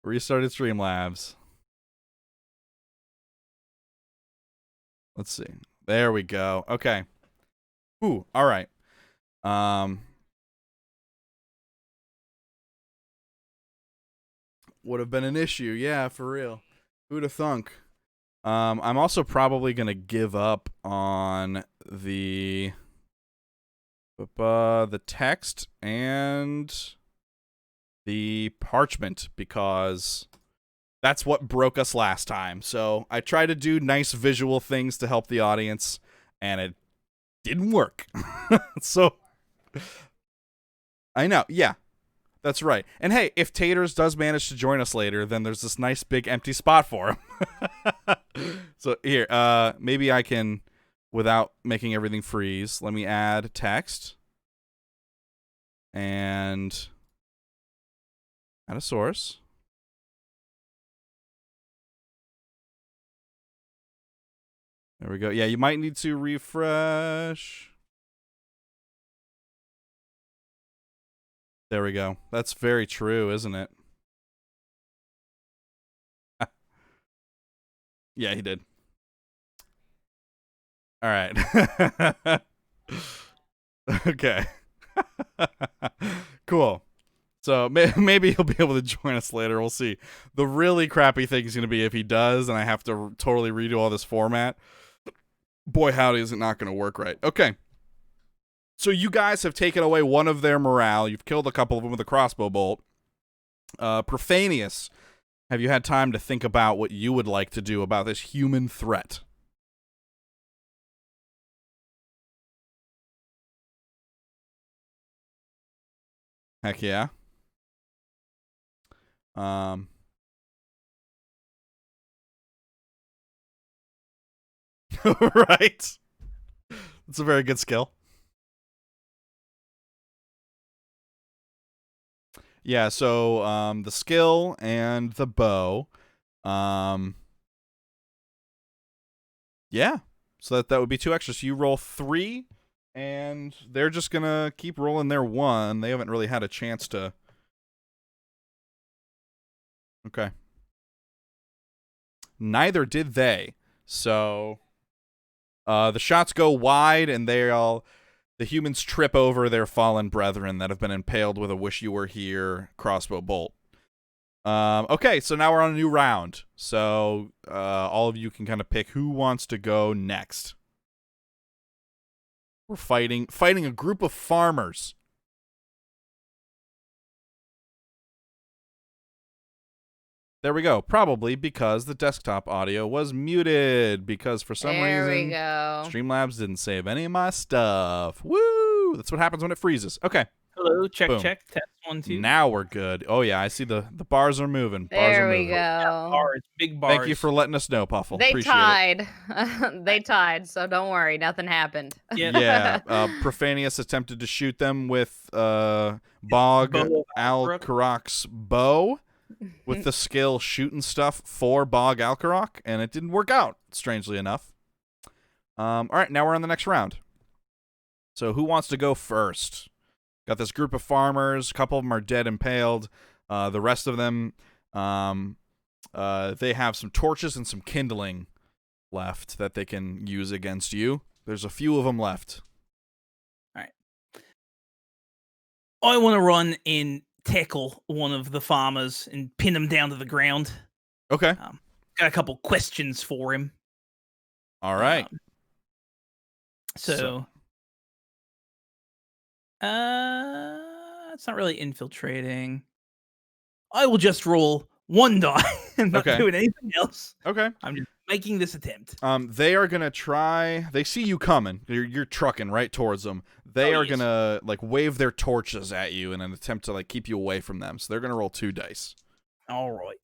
Restarted Streamlabs. Let's see. There we go. Okay. Ooh, all right. Would have been an issue. Yeah, for real. Who'd have thunk? I'm also probably going to give up on the text and the parchment because that's what broke us last time. So I try to do nice visual things to help the audience, and it didn't work. So I know. Yeah, that's right. And hey, if Taters does manage to join us later, then there's this nice big empty spot for him. So here, maybe I can, without making everything freeze, let me add text and add a source. There we go. Yeah, you might need to refresh. There we go. That's very true, isn't it? Yeah, he did. All right. Okay. Cool. So maybe he'll be able to join us later. We'll see. The really crappy thing is going to be if he does and I have to totally redo all this format. Boy, howdy, is it not going to work right. Okay. So you guys have taken away one of their morale. You've killed a couple of them with a crossbow bolt. Profanius, have you had time to think about what you would like to do about this human threat? Heck yeah. Right. It's a very good skill. Yeah, so the skill and the bow. Yeah. So that would be 2 extra. So you roll 3, and they're just going to keep rolling their 1. They haven't really had a chance to... Okay. Neither did they. So the shots go wide, and the humans trip over their fallen brethren that have been impaled with a wish you were here crossbow bolt. Okay, so now we're on a new round. So all of you can kind of pick who wants to go next. We're fighting a group of farmers. There we go. Probably because the desktop audio was muted because for some reason we go. Streamlabs didn't save any of my stuff. Woo! That's what happens when it freezes. Okay. Hello, check, Boom. check, test 1, 2. Now we're good. Oh yeah, I see the bars are moving. There Bars are we moving. go. Yeah, bars, big bars. Thank you for letting us know, Puffle. They Appreciate tied. They tied, so don't worry, nothing happened. Yep. Yeah, Profanius attempted to shoot them with Bog Al-Karok's bow with the skill shooting stuff for Bog Al-Karok, and it didn't work out, strangely enough. All right, now we're on the next round. So who wants to go first? Got this group of farmers. A couple of them are dead impaled. The rest of them, they have some torches and some kindling left that they can use against you. There's a few of them left. All right. I want to run and tackle one of the farmers and pin him down to the ground. Okay. Got a couple questions for him. All right. It's not really infiltrating. I will just roll 1 die and not doing anything else. Okay. I'm just making this attempt. They are gonna try. They see you coming. You're trucking right towards them. They are gonna wave their torches at you in an attempt to keep you away from them. So they're gonna roll 2 dice. All right.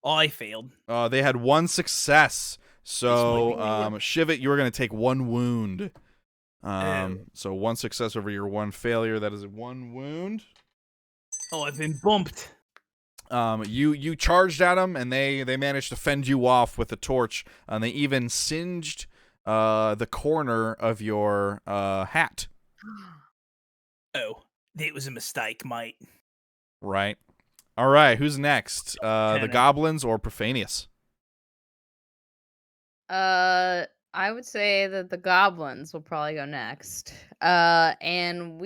I failed. They had 1 success. So Shivit, you are gonna take 1 wound. So 1 success over your 1 failure. That is 1 wound. Oh, I've been bumped. You charged at them, and they managed to fend you off with a torch, and they even singed the corner of your hat. Oh, it was a mistake, mate. Right. All right, who's next? The goblins or Profanius? I would say that the goblins will probably go next. And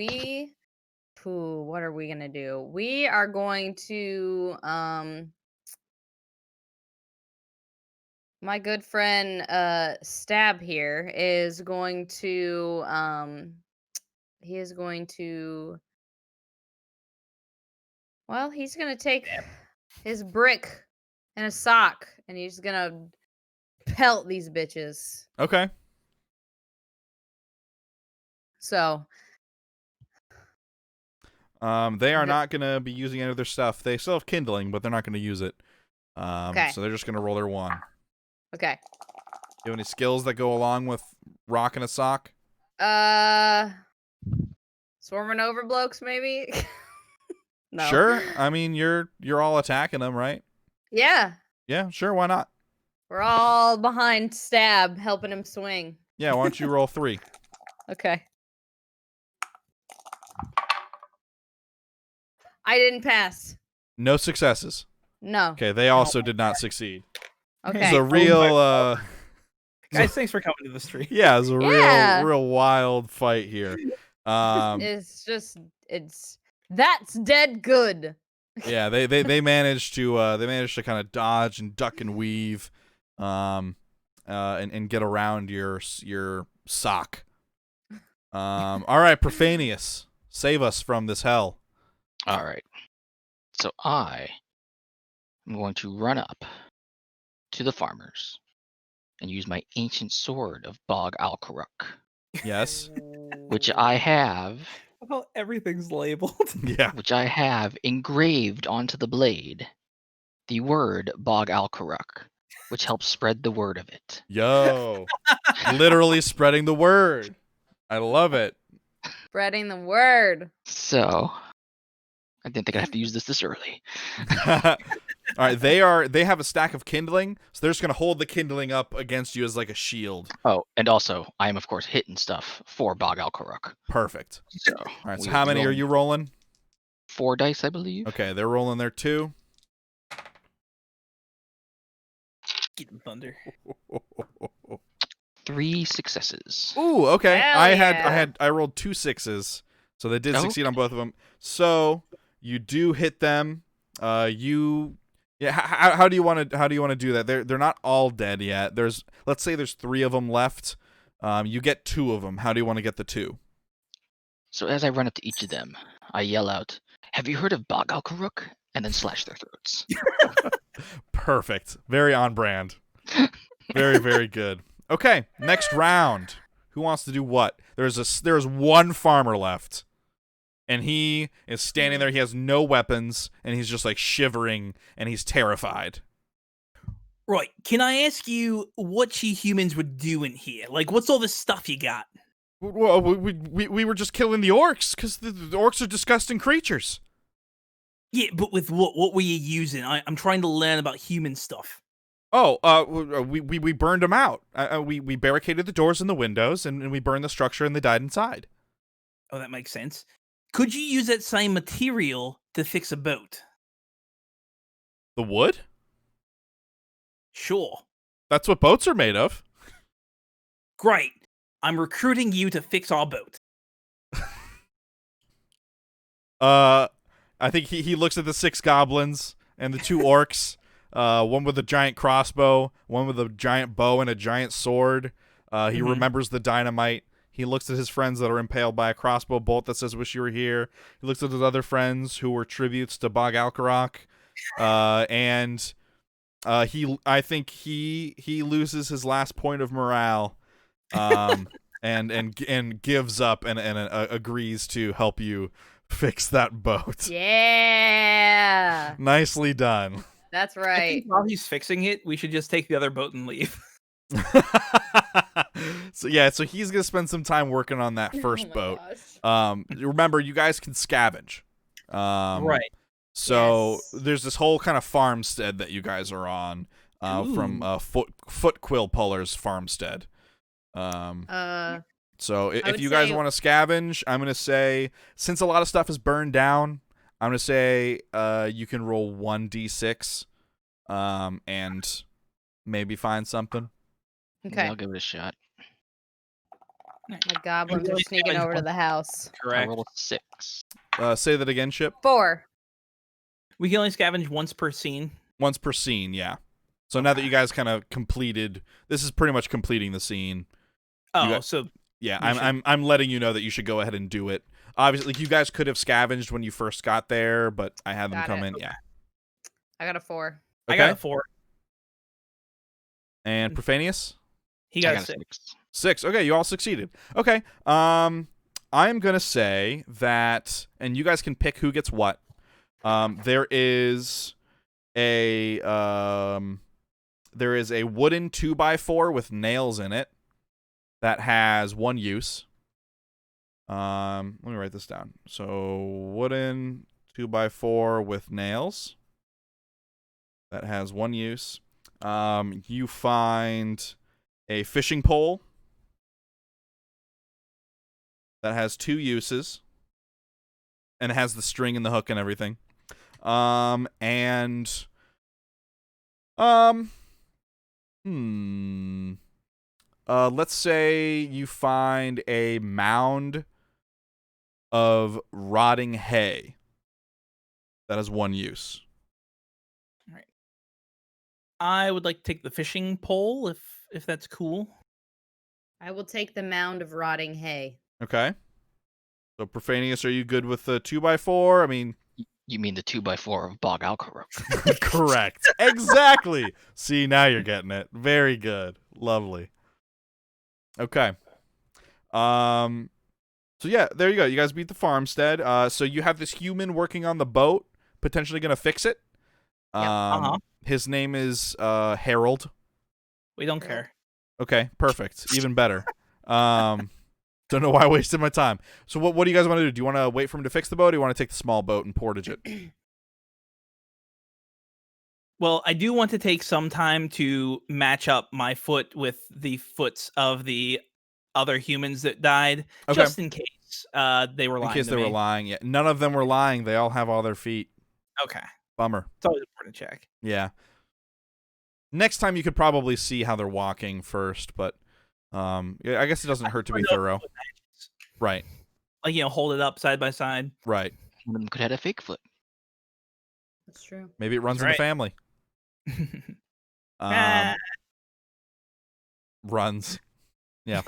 what are we gonna do? We are going to my good friend Stab here is going to he is going to he's gonna take his brick and a sock and he's gonna pelt these bitches. Okay. So they are not going to be using any of their stuff. They still have kindling, but they're not going to use it. okay. So they're just going to roll their 1. Okay. You have any skills that go along with rocking a sock? Swarming over blokes, maybe? No. Sure. I mean, you're all attacking them, right? Yeah. Yeah, sure. Why not? We're all behind Stab, helping him swing. Yeah, why don't you roll 3? Okay. I didn't pass. No successes. No. Okay, they also did not succeed. Okay. It's a real guys, thanks for coming to the stream. Yeah, it's a real wild fight here. That's dead good. Yeah, they managed to kind of dodge and duck and weave, and get around your sock. All right, Profanius, save us from this hell. All right. So I am going to run up to the farmers and use my ancient sword of Bog Alcaruk. Yes. Which I have. Well, everything's labeled. Yeah. Which I have engraved onto the blade the word Bog Alcaruk, which helps spread the word of it. Yo. Literally spreading the word. I love it. Spreading the word. So I didn't think I'd have to use this early. All right, they have a stack of kindling, so they're just gonna hold the kindling up against you as like a shield. Oh, and also I am of course hitting stuff for Bog Alcaruk. Perfect. So, all right, so how many are you rolling? 4 dice, I believe. Okay, they're rolling their 2. Get them thunder. 3 successes. Ooh, okay. Hell I rolled 2 6s, so they did succeed on both of them. So you do hit them. How do you want to do that? They're not all dead yet. Let's say there's 3 of them left. You get 2 of them. How do you want to get the 2? So as I run up to each of them, I yell out, "Have you heard of Bog Alcaruk?" and then slash their throats. Perfect. Very on brand. Very, very good. Okay, next round. Who wants to do what? There's one farmer left. And he is standing there. He has no weapons, and he's just like shivering, and he's terrified. Right. Can I ask you what you humans would do in here? Like, what's all this stuff you got? Well, we were just killing the orcs, because the orcs are disgusting creatures. Yeah, but with what? What were you using? I'm trying to learn about human stuff. Oh, we burned them out. We barricaded the doors and the windows, and we burned the structure, and they died inside. Oh, that makes sense. Could you use that same material to fix a boat? The wood? Sure. That's what boats are made of. Great. I'm recruiting you to fix our boat. I think he looks at the 6 goblins and the 2 orcs. One with a giant crossbow, one with a giant bow and a giant sword. He remembers the dynamite. He looks at his friends that are impaled by a crossbow bolt that says, "Wish you were here." He looks at his other friends who were tributes to Bog Alcaruk. And I think he loses his last point of morale. And gives up and agrees to help you fix that boat. Yeah. Nicely done. That's I right. think while he's fixing it, we should just take the other boat and leave. So he's gonna spend some time working on that first boat. Gosh. Remember, you guys can scavenge. Right. So Yes. there's this whole kind of farmstead that you guys are on, from Foot Quill Puller's farmstead. So if would you guys say- want to scavenge, I'm gonna say, since a lot of stuff is burned down, I'm gonna say you can roll 1d6, and maybe find something. Okay. Yeah, I'll give it a shot. The goblins are sneaking over to the house. I Correct. roll a 6. Say that again, Chip. 4. We can only scavenge once per scene. Once per scene, yeah. So now that you guys kind of completed, this is pretty much completing the scene. Oh, so yeah, we I'm letting you know that you should go ahead and do it. Obviously, like, you guys could have scavenged when you first got there, but I had them Got come it. in. Yeah. I got a 4. I got a 4. And Profanius? He got I a 6. 6. Okay, you all succeeded. Okay. I'm gonna say that, and you guys can pick who gets what. There is a wooden 2x4 with nails in it that has 1 use. Let me write this down. So wooden 2x4 with nails that has 1 use. You find a fishing pole that has 2 uses and it has the string and the hook and everything. Let's say you find a mound of rotting hay that has 1 use. All right. I would like to take the fishing pole if that's cool. I will take the mound of rotting hay. Okay. So Profanius, are you good with the 2x4? I mean, You mean the 2x4 of Bog Alcoro? correct. Exactly. See, now you're getting it. Very good. Lovely. Okay. So yeah, there you go. You guys beat the farmstead. So you have this human working on the boat, potentially going to fix it. His name is Harold. We don't care. Okay, perfect. Even better. Don't know why I wasted my time. So what do you guys want to do? Do you want to wait for him to fix the boat, or do you want to take the small boat and portage it? Well, I do want to take some time to match up my foot with the foots of the other humans that died, just in case they were lying. In case they were lying, yeah. None of them were lying. They all have all their feet. Okay. Bummer. It's always important to check. Yeah. Next time you could probably see how they're walking first, but I guess it doesn't hurt to be thorough. Right. Like, hold it up side by side. Right. One of them could have a fake foot. That's true. Maybe it runs in the family. Runs. Yeah.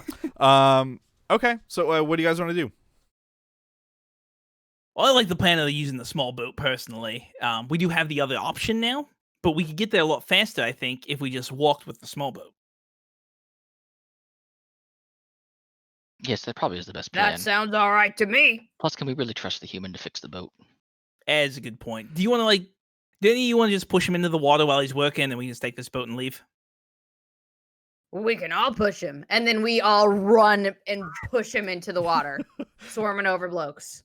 Okay. So what do you guys want to do? Well, I like the plan of using the small boat personally. We do have the other option now, but we could get there a lot faster, I think, if we just walked with the small boat. Yes, that probably is the best plan. That sounds all right to me. Plus, can we really trust the human to fix the boat? That's a good point. Do you want to do you want to just push him into the water while he's working, and we just take this boat and leave? We can all push him, and then we all run and push him into the water, swarming over blokes.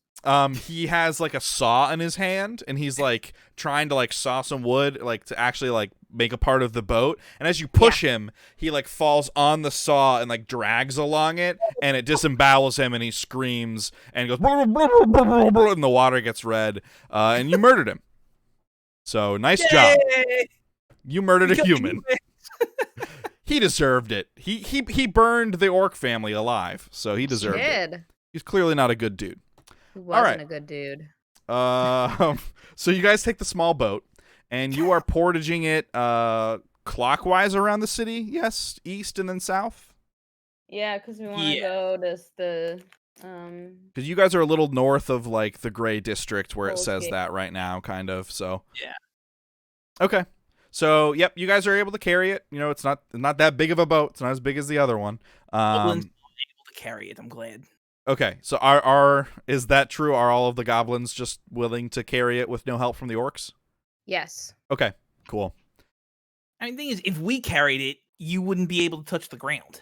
He has like a saw in his hand, and he's like trying to like saw some wood, like to actually like make a part of the boat. And as you push him, he like falls on the saw and like drags along it, and it disembowels him, and he screams and goes, and the water gets red, and you murdered him. So nice job. You murdered a human. He deserved it. He burned the orc family alive, so he deserved it. He's clearly not a good dude. He wasn't a good dude. So you guys take the small boat, and you are portaging it clockwise around the city. Yes, east and then south. Yeah, because we want to go to the. Because you guys are a little north of like the Gray District, where it says Okay. that right now, kind of. So Yeah. Okay. So yep, you guys are able to carry it. You know, it's not that big of a boat. It's not as big as the other one. Goblins able to carry it. I'm glad. Okay, so is that true? Are all of the goblins just willing to carry it with no help from the orcs? Yes. Okay, cool. I mean, the thing is, if we carried it, you wouldn't be able to touch the ground.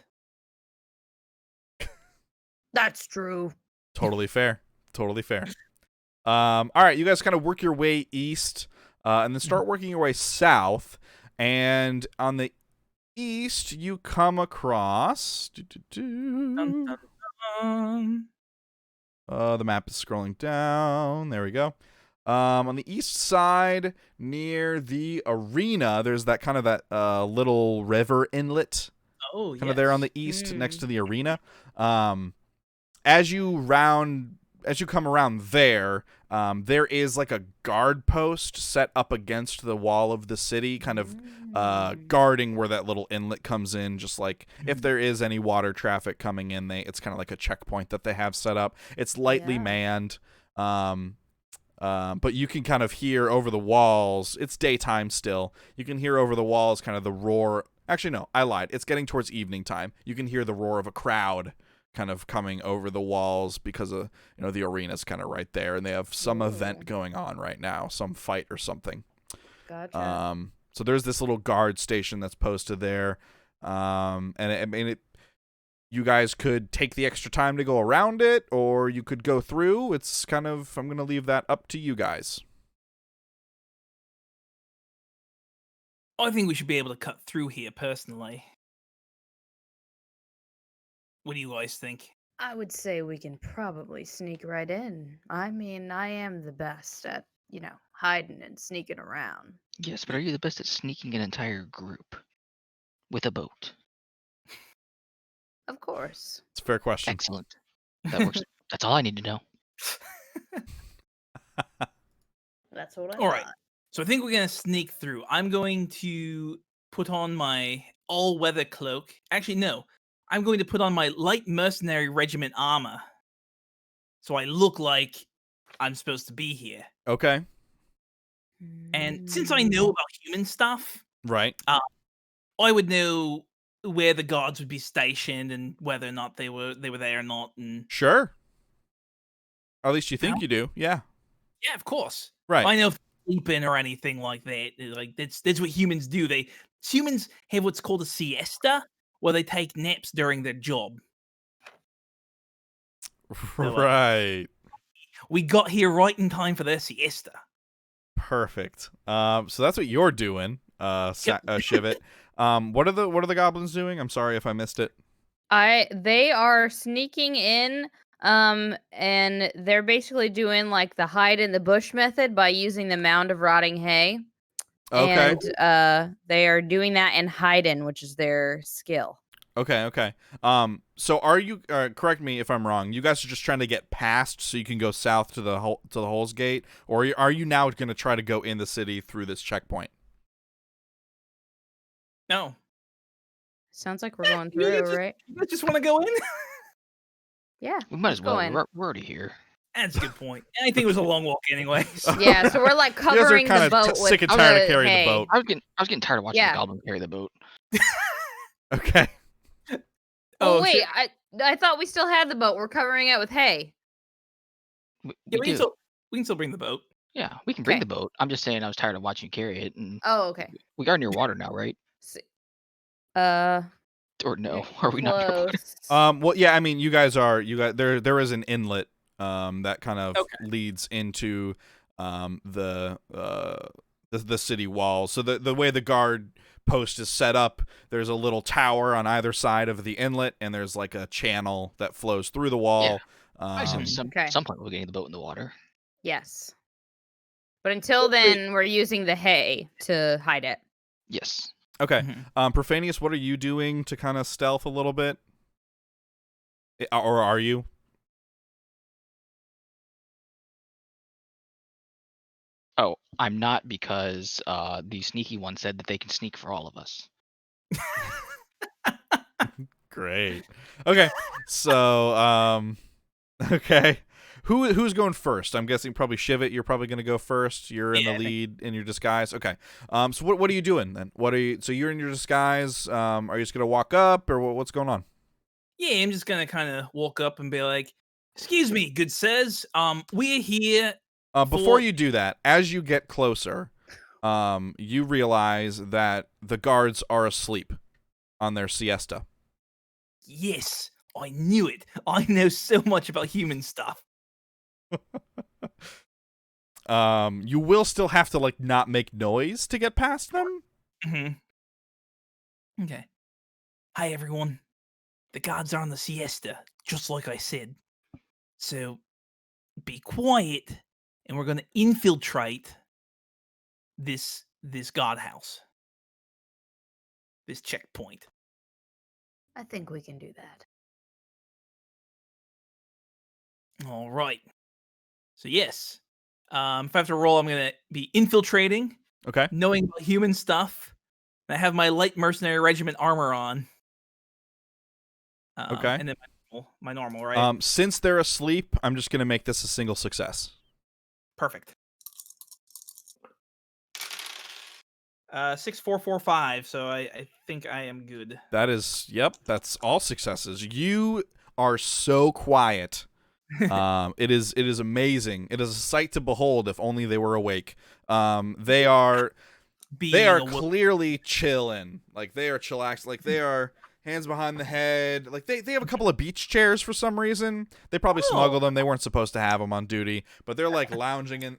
That's true. Totally fair. Totally fair. All right, you guys kind of work your way east, and then start working your way south. And on the east, you come across. Dun, dun, dun. The map is scrolling down. There we go. On the east side, near the arena, there's that kind of that little river inlet. Oh, kind of there on the east, next to the arena. As you come around there, there is like a guard post set up against the wall of the city, kind of guarding where that little inlet comes in. Just like if there is any water traffic coming in, it's kind of like a checkpoint that they have set up. It's lightly manned. But you can kind of hear over the walls. It's daytime still. You can hear over the walls kind of the roar. Actually, no, I lied. It's getting towards evening time. You can hear the roar of a crowd kind of coming over the walls because of, the arena's kind of right there, and they have some event going on right now, some fight or something. Gotcha. So there's this little guard station that's posted there. You guys could take the extra time to go around it, or you could go through. It's kind of, I'm going to leave that up to you guys. I think we should be able to cut through here, personally. What do you guys think? I would say we can probably sneak right in. I mean, I am the best at, hiding and sneaking around. Yes, but are you the best at sneaking an entire group with a boat? Of course. It's a fair question. Excellent. That works. That's all I need to know. That's what I All thought. right. So I think we're going to sneak through. I'm going to put on my all-weather cloak. Actually, no. I'm going to put on my light mercenary regiment armor. So I look like I'm supposed to be here. Okay. And since I know about human stuff, right, I would know where the guards would be stationed and whether or not they were there or not. And sure. Or at least you think you do. Yeah. Yeah, of course. Right. I know if they're sleeping or anything like that. Like that's what humans do. Humans have what's called a siesta, where they take naps during their job. So, right. We got here right in time for their siesta. Perfect. So that's what you're doing, Shivit. What are the goblins doing? I'm sorry if I missed it. They are sneaking in, and they're basically doing like the hide in the bush method by using the mound of rotting hay. Okay. And they are doing that and hiding, which is their skill. Okay. So are you? Correct me if I'm wrong. You guys are just trying to get past so you can go south to the Holes Gate, or are you now going to try to go in the city through this checkpoint? No. Sounds like we're going through, right? You just want to go in? Yeah. We might as well. in. We're already here. That's a good point. I think it was a long walk anyway. Yeah, so we're like covering the boat with sick and tired of carrying hay. the boat. I was getting tired of watching the goblin carry the boat. Okay. Oh wait, I thought we still had the boat. We're covering it with hay. We can still bring the boat. Yeah, we can bring the boat. I'm just saying I was tired of watching you carry it. And okay. We are near water now, right? Or no? Are we not near water? Well, yeah. I mean, you guys there is an inlet that kind of leads into the city walls. So the way the guard post is set up, there's a little tower on either side of the inlet, and there's like a channel that flows through the wall. Yeah. I assume some point we're getting the boat in the water. Yes. But until then, we're using the hay to hide it. Yes. Okay. Profanius, what are you doing to kind of stealth a little bit? Or are you? Oh, I'm not, because the sneaky one said that they can sneak for all of us. Great. Okay. So, okay. Who's going first? I'm guessing probably Shivit. You're probably going to go first. You're in the lead in your disguise. Okay. So what are you doing then? So you're in your disguise. Are you just going to walk up, or what's going on? Yeah, I'm just going to kind of walk up and be like, "Excuse me, good sirs. We're here." Before you do that, as you get closer, you realize that the guards are asleep on their siesta. Yes, I knew it. I know so much about human stuff. You will still have to not make noise to get past them. Okay. Hi everyone. The guards are on the siesta, just like I said. So be quiet and we're going to infiltrate this guardhouse, this checkpoint. I think we can do that. All right. So yes, if I have to roll, I'm going to be infiltrating, Okay. knowing about human stuff. I have my light mercenary regiment armor on. Okay. And then my normal, right? Since they're asleep, I'm just gonna make this a single success. Perfect. 6, 4, 4, 5. So I think I am good. That is, yep, that's all successes. You are so quiet. It is amazing. It is a sight to behold. If only they were awake. They are clearly chilling. Like they are chillaxed. Like they are hands behind the head. Like they have a couple of beach chairs for some reason. They probably smuggled them. They weren't supposed to have them on duty, but they're like lounging in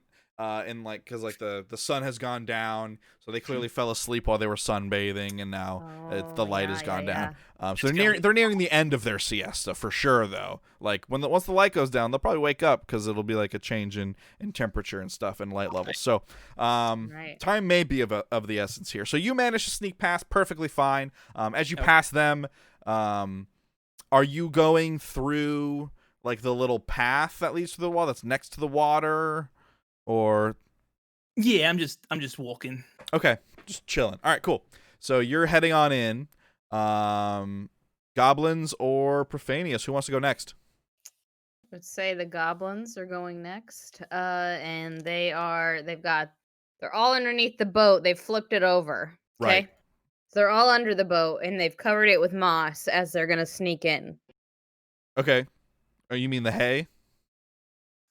like because like the sun has gone down, so they clearly fell asleep while they were sunbathing, and now the light has gone down. So they're nearing the end of their siesta for sure, though. Like once the light goes down, they'll probably wake up because it'll be like a change in temperature and stuff and light levels. So time may be of the essence here. So you manage to sneak past perfectly fine. As you pass them, are you going through like the little path that leads to the wall that's next to the water? Or yeah, I'm just walking. Okay, just chilling. All right, cool. So you're heading on in. Goblins or Profanius? Who wants to go next? Let's say the goblins are going next. And they're all underneath the boat. They've flipped it over. Okay. Right. So they're all under the boat and they've covered it with moss as they're gonna sneak in. Okay. Oh, you mean the hay?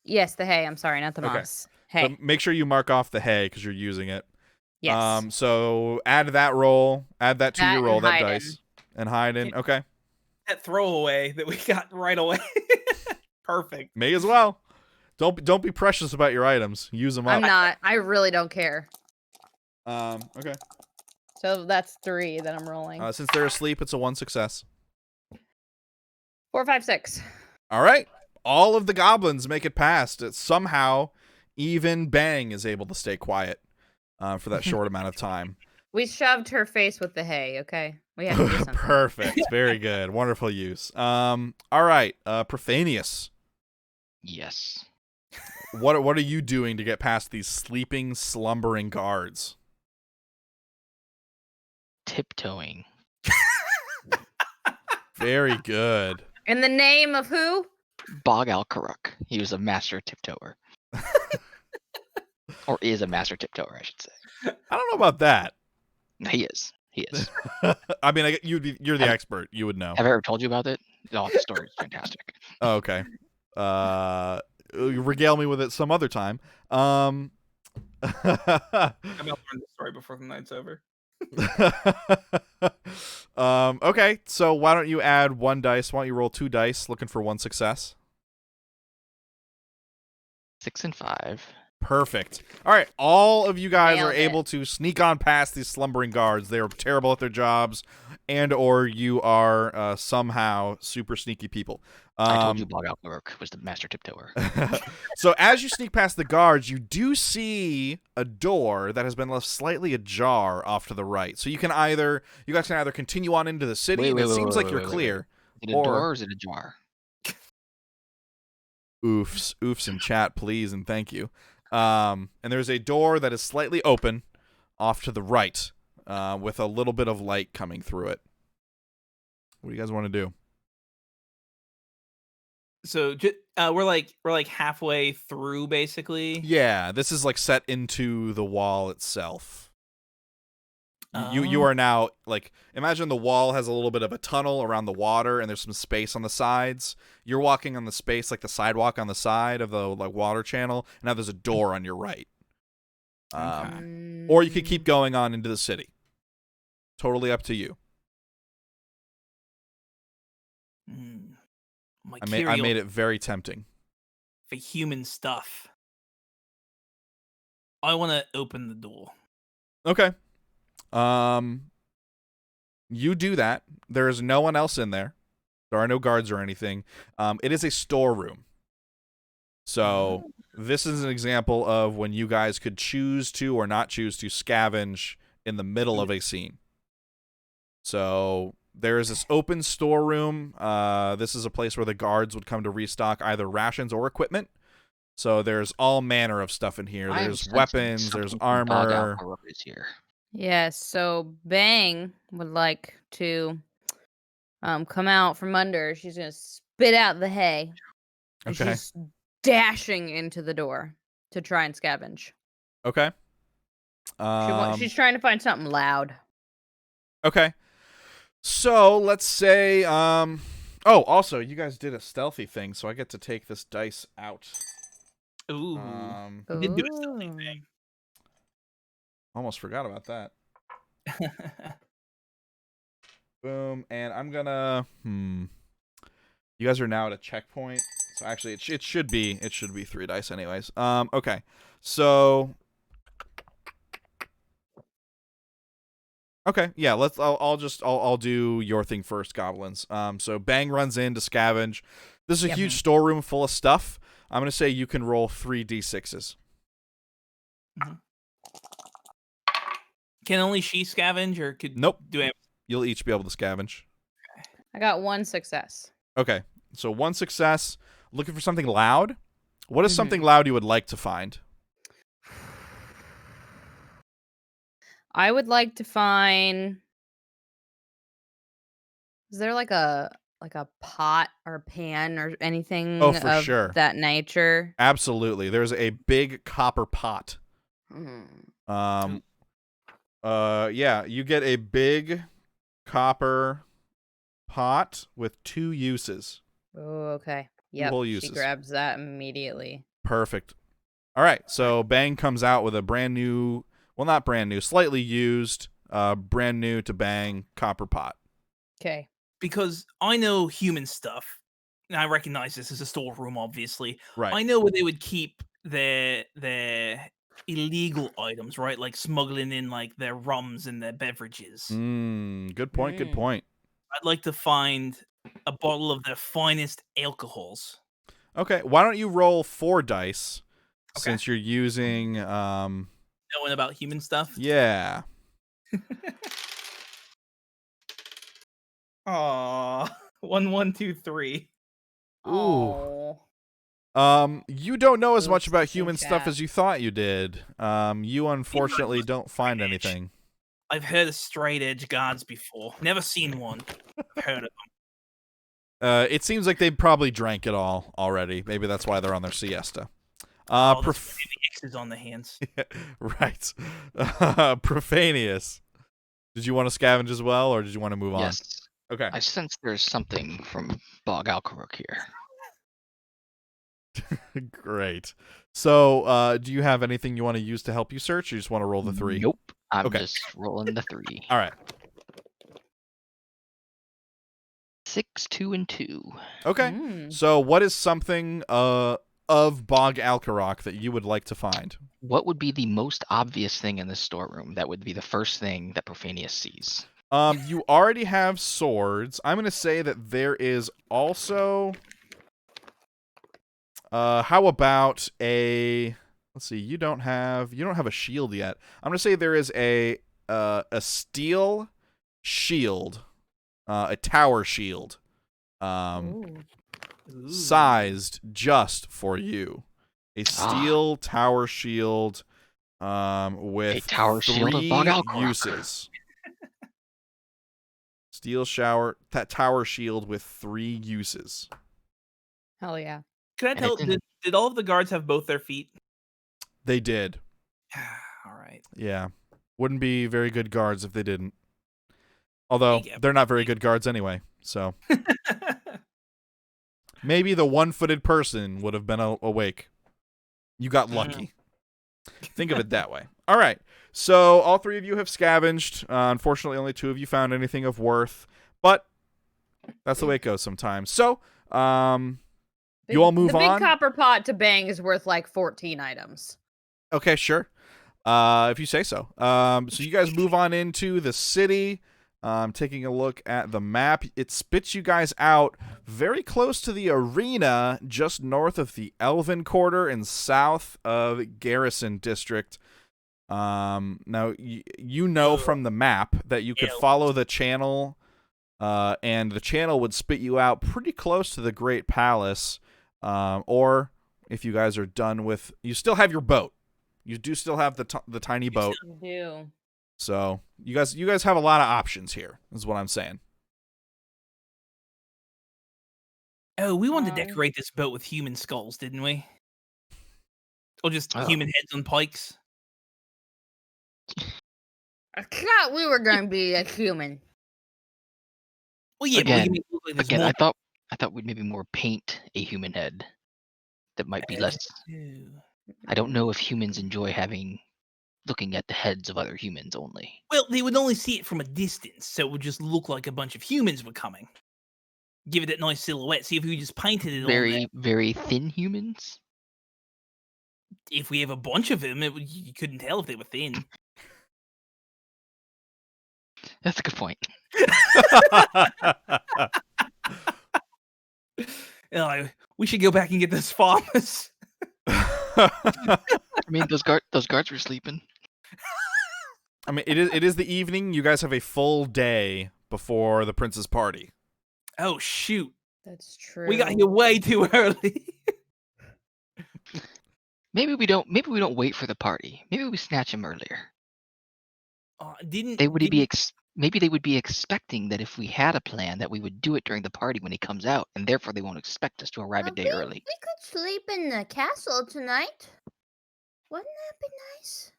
Yes, the hay. I'm sorry, not the moss. Hay. So make sure you mark off the hay because you're using it. Yes. So add that roll. Add that to your roll. That dice and hide in. Okay. That throwaway that we got right away. Perfect. May as well. Don't be precious about your items. Use them up. I'm not. I really don't care. Okay. So that's 3 that I'm rolling. Since they're asleep, it's a 1 success. 4, 5, 6. All right. All of the goblins make it past. Somehow, even Bang is able to stay quiet for that short amount of time. We shoved her face with the hay, okay? We have to do something. Perfect. Very good. Wonderful use. All right. Profanius. Yes. What are you doing to get past these sleeping, slumbering guards? Tiptoeing. Very good. In the name of who? Bog Alkaruk. He was a master tiptoer. Or is a master tiptoer, I should say. I don't know about that. No, he is. He is. I mean, you're the expert. You would know. Have I ever told you about it? Oh, the story is fantastic. Oh, okay. Regale me with it some other time. I'm gonna learn the story before the night's over. Okay, so why don't you add 1 dice? Why don't you roll 2 dice, looking for 1 success? 6 and 5. Perfect. All right, all of you guys Nailed are it. able to sneak on past these slumbering guards. They are terrible at their jobs, and or you are somehow super sneaky people. I told you Bog Alkaruk was the master tiptoer. So as you sneak past the guards, you do see a door that has been left slightly ajar off to the right. So you guys can either continue on into the city, and it seems like you're clear. Is it a door or is it a jar? Oofs in chat, please and thank you. And there's a door that is slightly open off to the right, with a little bit of light coming through it. What do you guys want to do? So we're like halfway through, basically. Yeah, this is like set into the wall itself. You are now like, imagine the wall has a little bit of a tunnel around the water, and there's some space on the sides. You're walking on the space like the sidewalk on the side of the like water channel, and now there's a door on your right. Or you could keep going on into the city. Totally up to you. I made it very tempting. For human stuff. I want to open the door. Okay. You do that. There is no one else in there. There are no guards or anything. It is a storeroom. So this is an example of when you guys could choose to or not choose to scavenge in the middle of a scene. So there is this open storeroom. This is a place where the guards would come to restock either rations or equipment. So there's all manner of stuff in here. There's weapons, there's armor. Here. Yes, so Bang would like to come out from under. She's going to spit out the hay. And Okay. she's dashing into the door to try and scavenge. Okay. She's trying to find something loud. Okay. So let's say, also you guys did a stealthy thing, so I get to take this dice out. Ooh. Ooh. Did do a stealthy thing. Almost forgot about that. Boom, and I'm gonna. You guys are now at a checkpoint, so actually it should be 3 dice anyways. Okay, so. Okay, yeah, I'll do your thing first, goblins. So Bang runs in to scavenge. This is a huge storeroom full of stuff. I'm gonna say you can roll 3 d6s. Mm-hmm. Can only she scavenge, or could Nope. do? You'll each be able to scavenge. I got 1 success. Okay, so 1 success. Looking for something loud. What is something loud you would like to find? I would like to find. Is there like a pot or pan or anything Oh, for of sure. that nature? Absolutely. There's a big copper pot. Yeah, you get a big copper pot with 2 uses. Oh, okay. Yep. whole She uses. grabs that immediately. Perfect. All right, so Bang comes out with a brand new, well, not brand new, slightly used, brand new to Bang copper pot. Okay. Because I know human stuff, and I recognize this as a storeroom, obviously. Right. I know where they would keep their illegal items, right? Like smuggling in like their rums and their beverages. Good point. Good point. I'd like to find a bottle of their finest alcohols. Okay, why don't you roll 4 dice Okay. since you're using Knowing about human stuff. Yeah. Aww. 1, 1, 2, 3. Ooh. You don't know as much about human stuff chat. as you thought you did. You unfortunately don't find anything. I've heard of straight edge guards before. Never seen one. I've heard of them. It seems like they probably drank it all already. Maybe that's why they're on their siesta. The X's on the hands. Right. Profanius. Did you want to scavenge as well, or did you want to move on? Yes. Okay. I sense there's something from Bog Alcarook here. Great. So, do you have anything you want to use to help you search, or you just want to roll the 3? Nope. I'm Okay. just rolling the 3. All right. 6, 2, and 2. Okay. So, what is something of Bog Alcarook that you would like to find? What would be the most obvious thing in this storeroom? That would be the first thing that Profanius sees. You already have swords. I'm going to say that there is also... how about a... Let's see. You don't have a shield yet. I'm going to say there is a steel shield, a tower shield, sized just for you. A steel tower shield, with A tower shield of 3 Bog Alcarook. uses. Tower shield with 3 uses. Hell yeah. Can I And tell? it didn't- Did all of the guards have both their feet? They did. All right. Yeah. Wouldn't be very good guards if they didn't. Although, Yeah. they're not very good guards anyway, so. Maybe the 1-footed person would have been awake. You got lucky. Think of it that way. All right. So, all 3 of you have scavenged. Unfortunately, only 2 of you found anything of worth. But, that's the way it goes sometimes. So, you all move the on? big copper pot to Bang is worth like 14 items. Okay, sure. If you say so. So you guys move on into the city. Taking a look at the map, it spits you guys out very close to the arena, just north of the Elven Quarter and south of Garrison District. Now, you know from the map that you could follow the channel, and the channel would spit you out pretty close to the Great Palace, or if you guys are done with... You still have your boat. You do still have the tiny boat. You do. So you guys have a lot of options here, is what I'm saying. Oh, we wanted to decorate this boat with human skulls, didn't we? Or just human heads on pikes? I thought we were going to be a human. Well, yeah, again, I thought we'd maybe more paint a human head that might be less. I don't know if humans enjoy looking at the heads of other humans only. Well, they would only see it from a distance, so it would just look like a bunch of humans were coming. Give it that nice silhouette. See if we just painted it on very thin humans. If we have a bunch of them, you couldn't tell if they were thin. That's a good point. We should go back and get those farmers. I mean, those guards were sleeping. I mean, it is the evening. You guys have a full day before the prince's party. Oh shoot! That's true. We got here way too early. Maybe we don't wait for the party. Maybe we snatch him earlier. Maybe they would be expecting that if we had a plan that we would do it during the party when he comes out, and therefore they won't expect us to arrive a day early. We could sleep in the castle tonight. Wouldn't that be nice?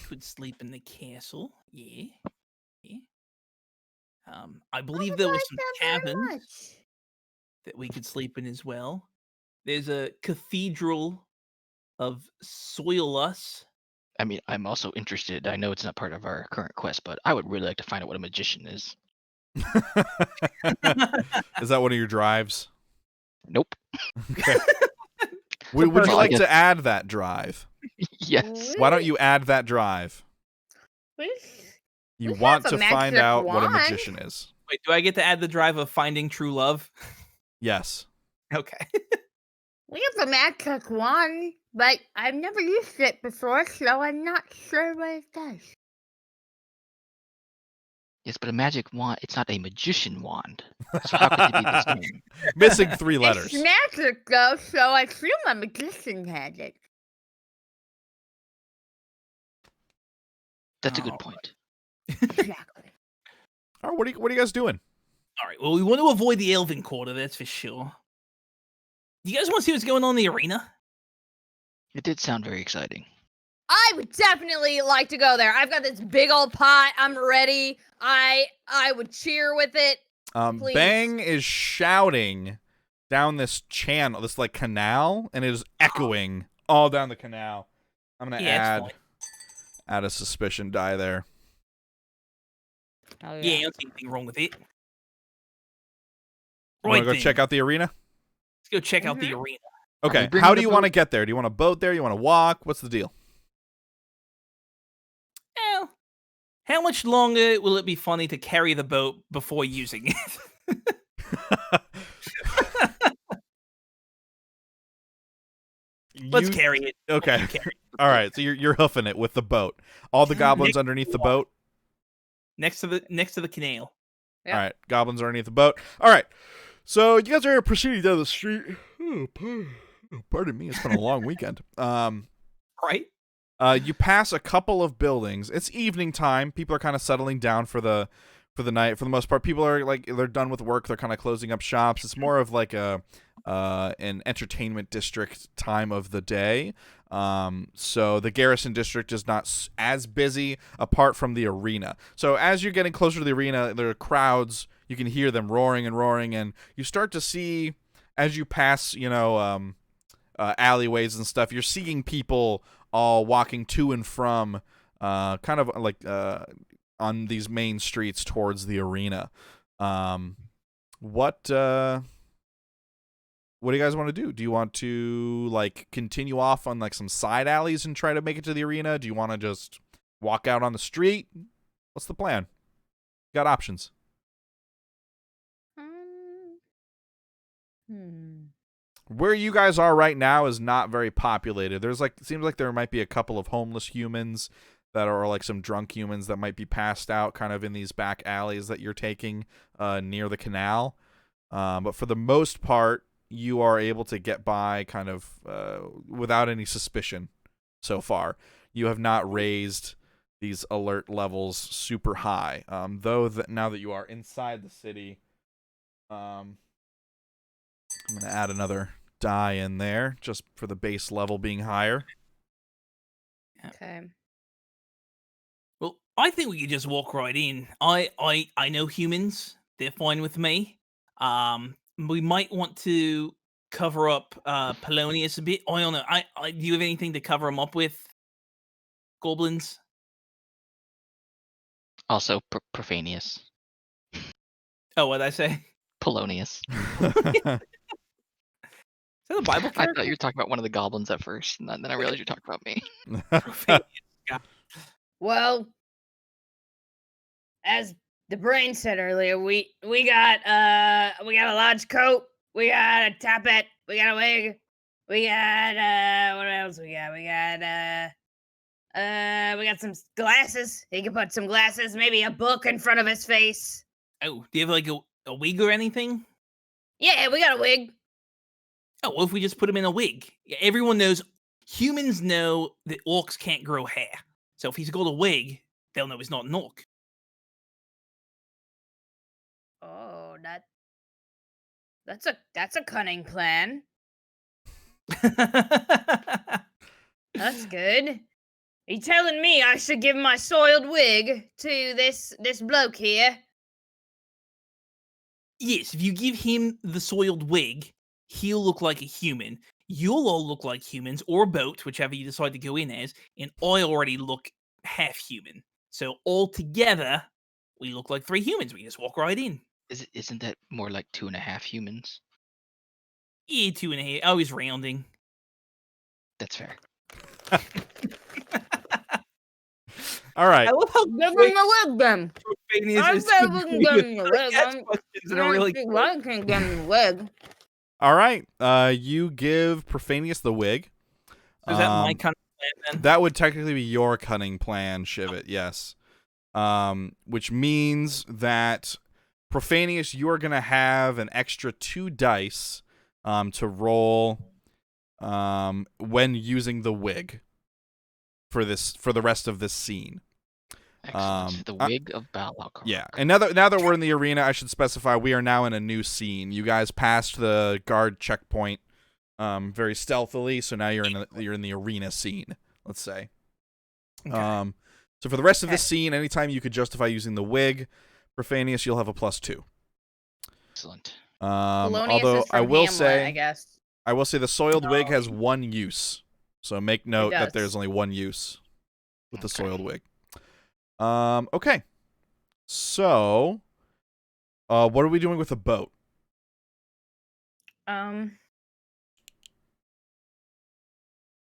Could sleep in the castle, yeah. I believe there was some cabins that we could sleep in as well. There's a cathedral of Soilus. I mean, I'm also interested. I know it's not part of our current quest, but I would really like to find out what a magician is. Is that one of your drives? Nope. Okay. Would you like to add that drive? Yes. Why don't you add that drive? You want to find out what a magician is. Wait, do I get to add the drive of finding true love? Yes. Okay. We have a magic wand, but I've never used it before, so I'm not sure what it does. Yes, but a magic wand, it's not a magician wand. So how could it be the same? Missing 3 letters. It's magic, though, so I assume a magician has it. That's a good point. Exactly. All right, what are you guys doing? All right, well, we want to avoid the Elven Quarter, that's for sure. You guys want to see what's going on in the arena? It did sound very exciting. I would definitely like to go there. I've got this big old pot. I'm ready. I would cheer with it. Please. Bang is shouting down this channel, this like canal, and it is echoing all down the canal. I'm gonna add a suspicion die there. Oh, yeah, I don't see anything wrong with it. Want to go check out the arena? Let's go check out the arena. Okay, how do you want to get there? Do you want a boat there? You want to walk? What's the deal? Well, how much longer will it be funny to carry the boat before using it? Let's carry it. Okay. All right, so you're hoofing it with the boat. All the goblins underneath the boat? Next to the canal. Yep. All right, goblins are underneath the boat. All right, so you guys are proceeding down the street. Oh, pardon me, it's been a long weekend. Right. You pass a couple of buildings. It's evening time. People are kind of settling down for the night. For the most part, people are they're done with work. They're kind of closing up shops. It's more of like an entertainment district time of the day. So the Garrison District is not as busy apart from the arena. So as you're getting closer to the arena, there are crowds. You can hear them roaring, and you start to see as you pass, alleyways and stuff. You're seeing people all walking to and from, kind of like on these main streets towards the arena. What do you guys want to do? Do you want to continue off on some side alleys and try to make it to the arena? Do you want to just walk out on the street? What's the plan? Got options. Where you guys are right now is not very populated. There's like, it seems like there might be a couple of homeless humans that are like some drunk humans that might be passed out kind of in these back alleys that you're taking near the canal. But for the most part, you are able to get by kind of without any suspicion so far. You have not raised these alert levels super high. Though now that you are inside the city, I'm going to add another die in there just for the base level being higher. Okay. Well, I think we could just walk right in. I know humans. They're fine with me. We might want to cover up Polonius a bit. I don't know. Do you have anything to cover him up with? Goblins? Also, Profanius. Oh, what did I say? Polonius. Is that a Bible I character? thought you were talking about one of the goblins at first, and then I realized you were talking about me. Well, as the brain said earlier, we got a large coat, we got a top hat, we got a wig, we got what else we got? We got some glasses. He can put some glasses, maybe a book in front of his face. Oh, do you have like a wig or anything? Yeah, we got a wig. Oh, well, if we just put him in a wig. Everyone knows, humans know that orcs can't grow hair. So if he's got a wig, they'll know he's not an orc. Oh, that's a cunning plan. That's good. Are you telling me I should give my soiled wig to this bloke here? Yes, if you give him the soiled wig, he'll look like a human. You'll all look like humans, or both, whichever you decide to go in as, and I already look half human. So all together, we look like 3 humans. We just walk right in. Isn't that more like 2.5 humans? Yeah, 2.5. I was rounding. That's fair. All right. I love how Give him the wig, then. I is said we can give him the wig. questions in a really cool. I can give him the wig. All right. You give Profanius the wig. Is that my kind of plan then? That would technically be your cunning plan, Shivit, yes. Which means that Profanius, you are going to have an extra 2 dice to roll when using the wig for the rest of this scene. Excellent. The wig of Balak. Yeah, and now that we're in the arena, I should specify we are now in a new scene. You guys passed the guard checkpoint very stealthily, so now you're in the arena scene. Let's say. Okay. So for the rest of this scene, anytime you could justify using the wig, Profanius, you'll have a +2. Excellent. Although I will say, I guess. I will say the soiled wig has 1 use, so make note that does. there's only 1 use with the soiled wig. Okay. So, what are we doing with the boat? It's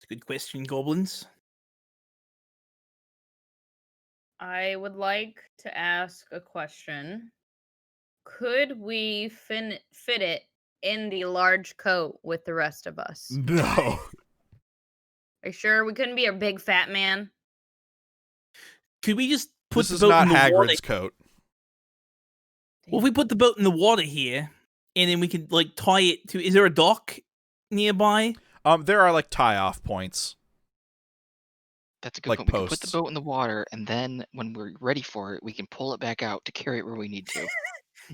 a good question, goblins. I would like to ask a question. Could we fit it in the large coat with the rest of us? No. Are you sure we couldn't be a big fat man? Could we just put This the is boat not in the water? Hagrid's coat. Well, if we put the boat in the water here, and then we could like tie it to. Is there a dock nearby? There are like tie-off points. That's a good Like point. We can put the posts. boat in the water, and then when we're ready for it, we can pull it back out to carry it where we need to.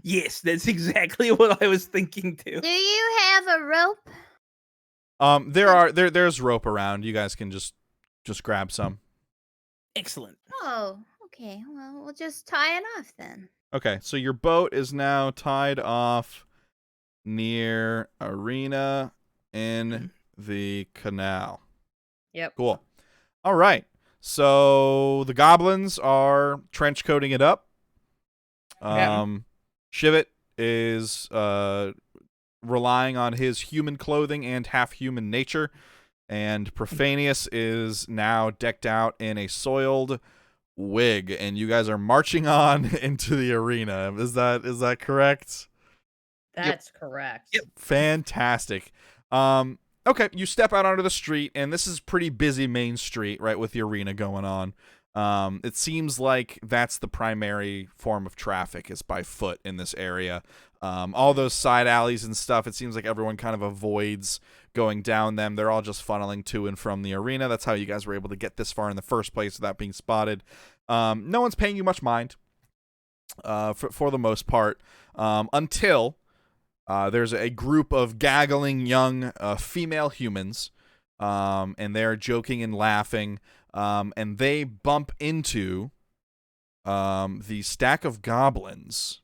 Yes, that's exactly what I was thinking too. Do you have a rope? There's rope around. You guys can just grab some. Excellent. Oh, okay. Well, we'll just tie it off then. Okay, so your boat is now tied off near arena in the canal. Yep. Cool. All right. So the goblins are trench coating it up. Shivit is relying on his human clothing and half human nature, and Profanius is now decked out in a soiled wig, and you guys are marching on into the arena. Is that correct? That's correct. Yep. Fantastic. Okay, you step out onto the street, and this is pretty busy main street, right, with the arena going on. It seems like that's the primary form of traffic is by foot in this area. All those side alleys and stuff, it seems like everyone kind of avoids going down them. They're all just funneling to and from the arena. That's how you guys were able to get this far in the first place without being spotted. No one's paying you much mind for the most part until there's a group of gaggling young female humans, and they're joking and laughing, and they bump into the stack of goblins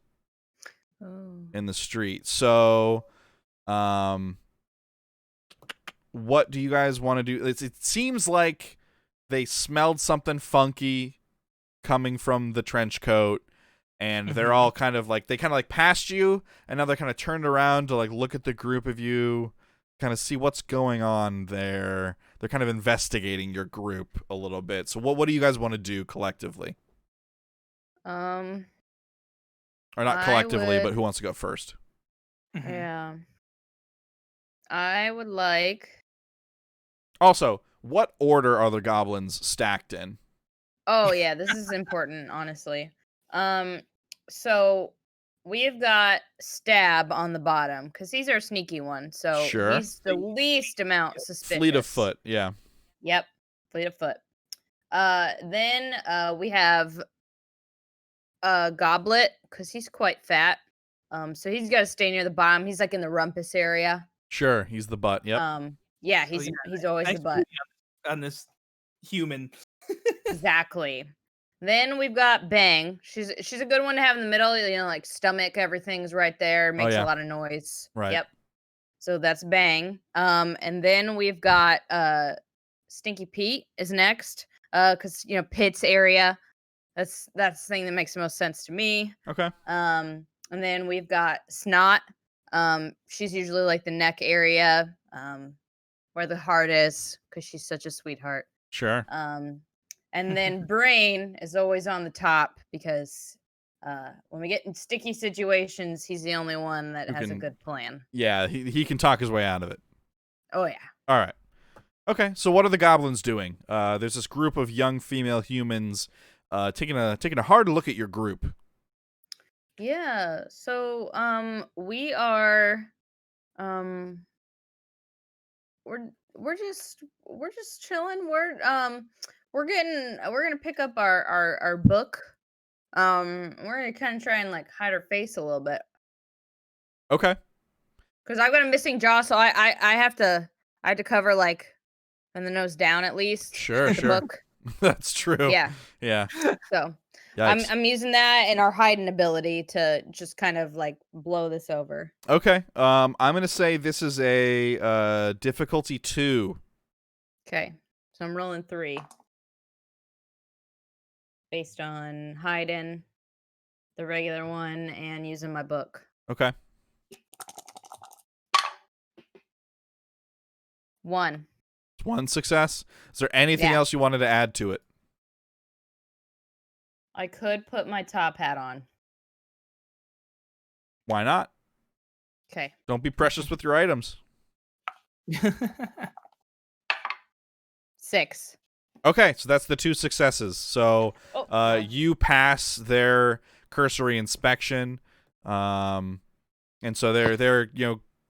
in the street. So, what do you guys want to do? It seems like they smelled something funky coming from the trench coat, and they're all kind of like passed you, and now they're kind of turned around to like look at the group of you, kind of see what's going on there. They're kind of investigating your group a little bit. So what do you guys want to do collectively? Or not collectively, but who wants to go first? Yeah. I would like. Also, what order are the goblins stacked in? Oh yeah, this is important, honestly. So we've got Stab on the bottom because he's our sneaky one. So Sure. he's the least amount suspicious. Fleet of foot, yeah. Yep, fleet of foot. Then we have Goblet because he's quite fat. So he's got to stay near the bottom. He's like in the rumpus area. Sure, he's the butt. Yep. Yeah, he's always the butt. On this human. Exactly. Then we've got Bang. She's a good one to have in the middle. You know, like stomach, everything's right there. Makes a lot of noise. Right. Yep. So that's Bang. And then we've got Stinky Pete is next. Because Pit's area. That's the thing that makes the most sense to me. Okay. And then we've got Snot. She's usually like the neck area, where the heart is, because she's such a sweetheart. Sure. And then Brain is always on the top because when we get in sticky situations, he's the only one that has a good plan. Yeah, he can talk his way out of it. Oh yeah. All right. Okay, so what are the goblins doing? There's this group of young female humans taking a hard look at your group. Yeah. So we are we're just chilling. We're gonna pick up our book. We're gonna kind of try and like hide our face a little bit. Okay. Because I've got a missing jaw, so I have to cover like from the nose down at least. Sure, the sure. book. That's true. Yeah. Yeah. So Yikes. I'm using that and our hiding ability to just kind of like blow this over. Okay. I'm gonna say this is a difficulty 2. Okay. So I'm rolling 3. Based on hiding, the regular one, and using my book. Okay. 1. It's 1 success. Is there anything Yeah. else you wanted to add to it? I could put my top hat on. Why not? Okay. Don't be precious with your items. 6. Okay, so that's the 2 successes. So you pass their cursory inspection, and so they're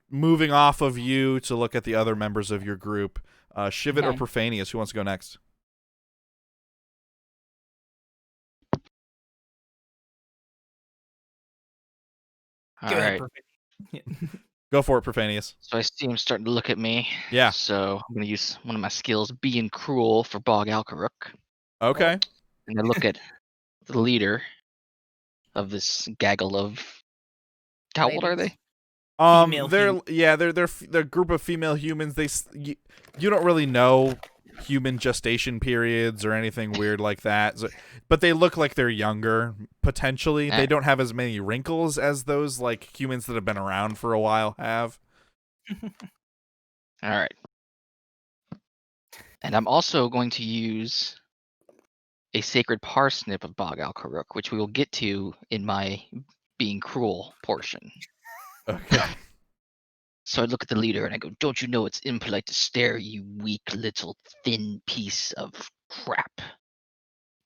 moving off of you to look at the other members of your group. Shivit or Profanius, who wants to go next? All right. Go for it, Profanius. So I see him starting to look at me. Yeah. So I'm going to use one of my skills, being cruel, for Bog Alcarook. Okay. And I look at the leader of this gaggle of. How old are they? They're a group of female humans. You don't really know human gestation periods or anything weird like that, but they look like they're younger potentially. They don't have as many wrinkles as those like humans that have been around for a while have. All right. And I'm also going to use a sacred parsnip of Bog Alkaruk, which we will get to in my being cruel portion. Okay. So I look at the leader and I go, "Don't you know it's impolite to stare, you weak little thin piece of crap?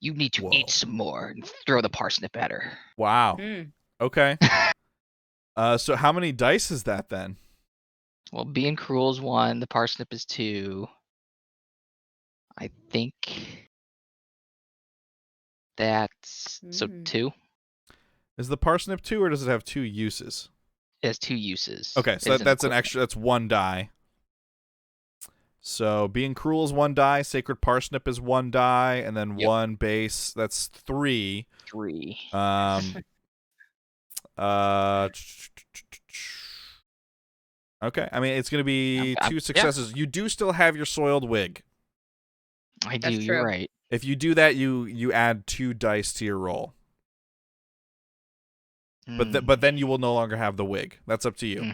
You need to eat some more," and throw the parsnip at her. Wow. Okay. So how many dice is that then? Well, being cruel is 1. The parsnip is 2. I think that's so 2. Is the parsnip 2, or does it have 2 uses? It has 2 uses. Okay, so that's an extra. That's 1 die. So being cruel is 1 die. Sacred parsnip is 1 die, and then 1 base. That's 3. 3. Okay. I mean, it's going to be 2 successes. You do still have your soiled wig. I do. You're right. If you do that, you add 2 dice to your roll. But then you will no longer have the wig. That's up to you.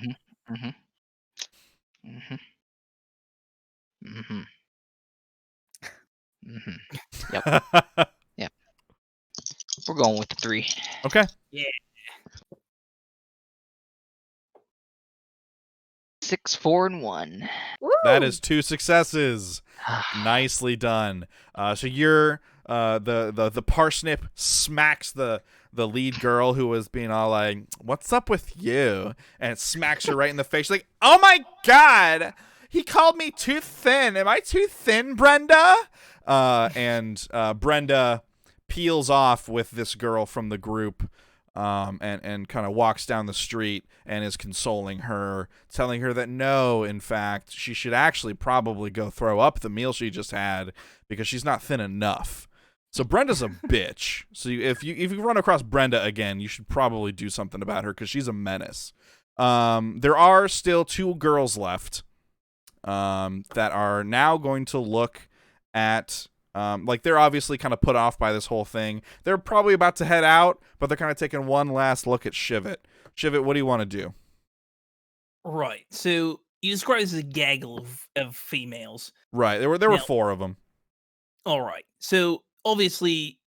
Yep. Yep. We're going with the 3. Okay. Yeah. 6, 4, and 1. Woo! That is 2 successes. Nicely done. So you're the parsnip smacks the lead girl who was being all like, "What's up with you?" And it smacks her right in the face. She's like, "Oh my god, he called me too thin. Am I too thin, Brenda?" And Brenda peels off with this girl from the group. And kind of walks down the street and is consoling her, telling her that no, in fact, she should actually probably go throw up the meal she just had because she's not thin enough. So Brenda's a bitch. So if you run across Brenda again, you should probably do something about her because she's a menace. There are still 2 girls left that are now going to look at... like, they're obviously kind of put off by this whole thing. They're probably about to head out, but they're kind of taking one last look at Shivit. Shivit, what do you want to do? Right. So you described this as a gaggle of females. Right. There were 4 of them. All right. So obviously,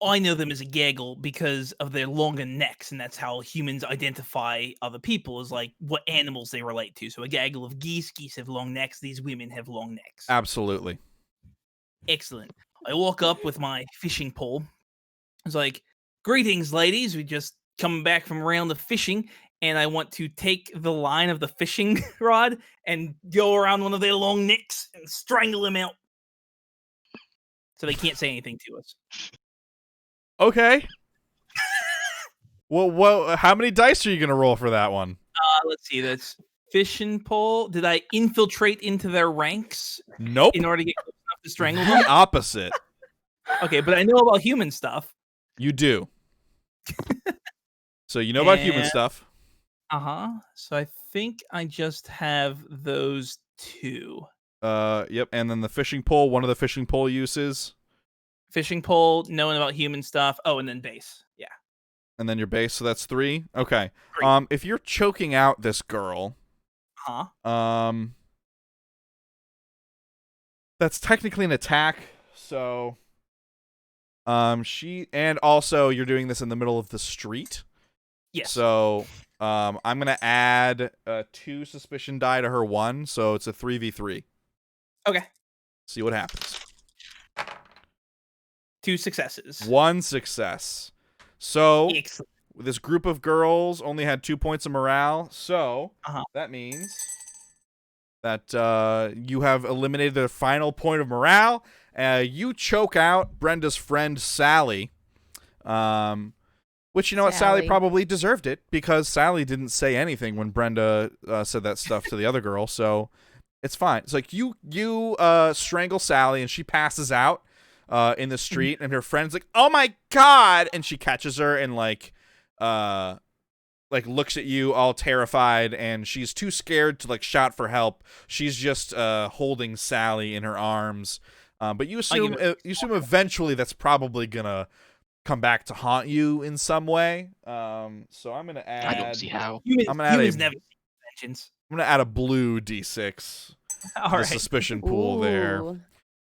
I know them as a gaggle because of their longer necks, and that's how humans identify other people, is like what animals they relate to. So a gaggle of geese. Geese have long necks. These women have long necks. Absolutely. Excellent. I walk up with my fishing pole. I was like, "Greetings, ladies. We just come back from a round of fishing, and I want to take the line of the fishing rod and go around one of their long necks and strangle them out so they can't say anything to us." Okay. Well, how many dice are you going to roll for that one? Let's see. That's fishing pole. Did I infiltrate into their ranks? Nope. In order to get close enough to strangle them? The opposite. Okay, but I know about human stuff. You do. So you know about human stuff. So I think I just have those 2. Yep. And then the fishing pole, one of the fishing pole uses. Fishing pole, knowing about human stuff. Oh, and then base. Yeah. And then your base, so that's 3. Okay. 3. If you're choking out this girl, that's technically an attack. So, and also you're doing this in the middle of the street. Yes. So, I'm gonna add 2 suspicion die to her 1, so it's a 3v3. Okay. See what happens. 2 successes. 1 success. So Excellent. this group of girls only had 2 points of morale. So that means that you have eliminated the final point of morale. You choke out Brenda's friend Sally. Which, you know what, Sally probably deserved it because Sally didn't say anything when Brenda said that stuff to the other girl. So it's fine. It's like you strangle Sally and she passes out in the street, and her friend's like, "Oh my god!" And she catches her and like looks at you all terrified, and she's too scared to like shout for help. She's just holding Sally in her arms. But you assume eventually that's probably gonna come back to haunt you in some way. So I'm gonna add. I don't see how. Humans never see vengeance. I'm gonna add a blue d6. All the right. suspicion pool there.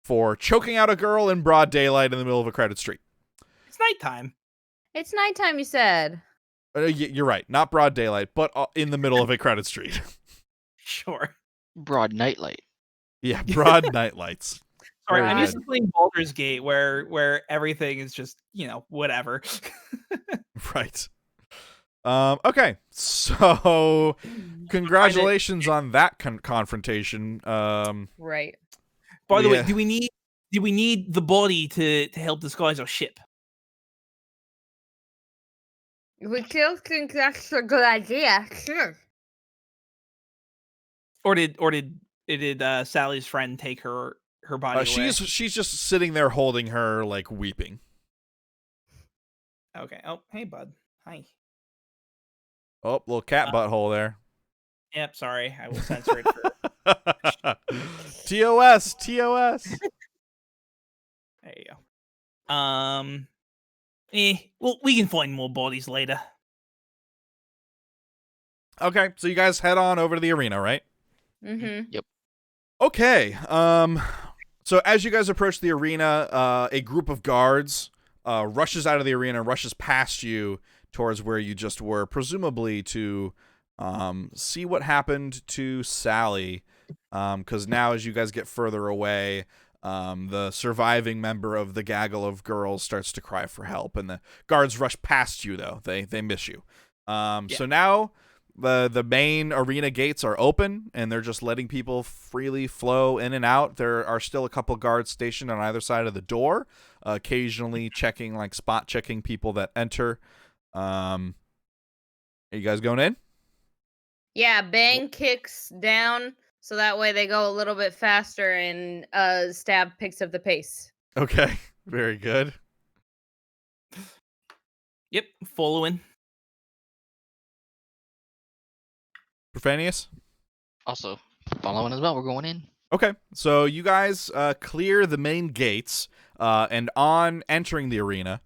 for choking out a girl in broad daylight in the middle of a crowded street. It's nighttime. It's nighttime, you said. You're right. Not broad daylight, but in the middle of a crowded street. Sure. Broad nightlight. Yeah, broad night lights. Sorry, Very I'm used good. to playing Baldur's Gate where everything is just, whatever. Right. Okay, so congratulations on that confrontation. Right. By the way, Yeah. do we need the body to help disguise our ship? We still think that's a good idea. Sure. Or did Sally's friend take her body away? She's just sitting there holding her, like, weeping. Okay. Oh, hey, bud. Hi. Oh, little cat butthole there. Yep. Sorry, I will censor it. TOS. There you go. Well, we can find more bodies later. Okay, so you guys head on over to the arena, right? Mm-hmm. Yep. Okay. So as you guys approach the arena, a group of guards rushes out of the arena, rushes past you towards where you just were, presumably to see what happened to Sally. Because now, as you guys get further away, the surviving member of the gaggle of girls starts to cry for help, and the guards rush past you. Though they miss you. So now the main arena gates are open, and they're just letting people freely flow in and out. There are still a couple guards stationed on either side of the door, occasionally checking, like spot checking people that enter. Are you guys going in? Yeah, Bang kicks down so that way they go a little bit faster, and Stab picks up the pace. Okay, very good. Yep, following. Profanius? Also, following as well. We're going in. Okay, so you guys clear the main gates, and on entering the arena,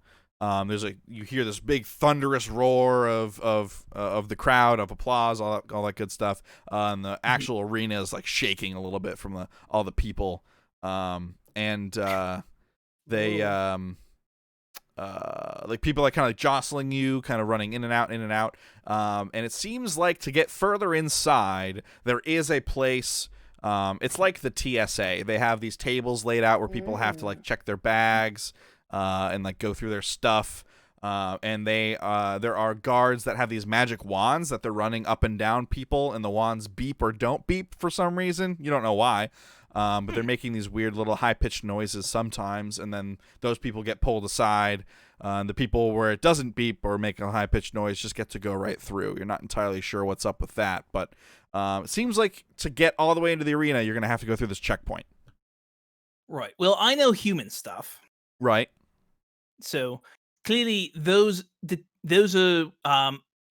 you hear this big thunderous roar of the crowd, of applause, all that good stuff. And the actual arena is like shaking a little bit from all the people, and they like people like kind of like jostling you, kind of running in and out, and it seems like to get further inside, there is a place. It's like the TSA. They have these tables laid out where people have to like check their bags and like go through their stuff. And there are guards that have these magic wands that they're running up and down people, and the wands beep or don't beep for some reason. You don't know why. But they're making these weird little high-pitched noises sometimes, and then those people get pulled aside. And the people where it doesn't beep or make a high-pitched noise just get to go right through. You're not entirely sure what's up with that, but it seems like to get all the way into the arena, you're going to have to go through this checkpoint. Right. Well, I know human stuff. Right. So clearly those are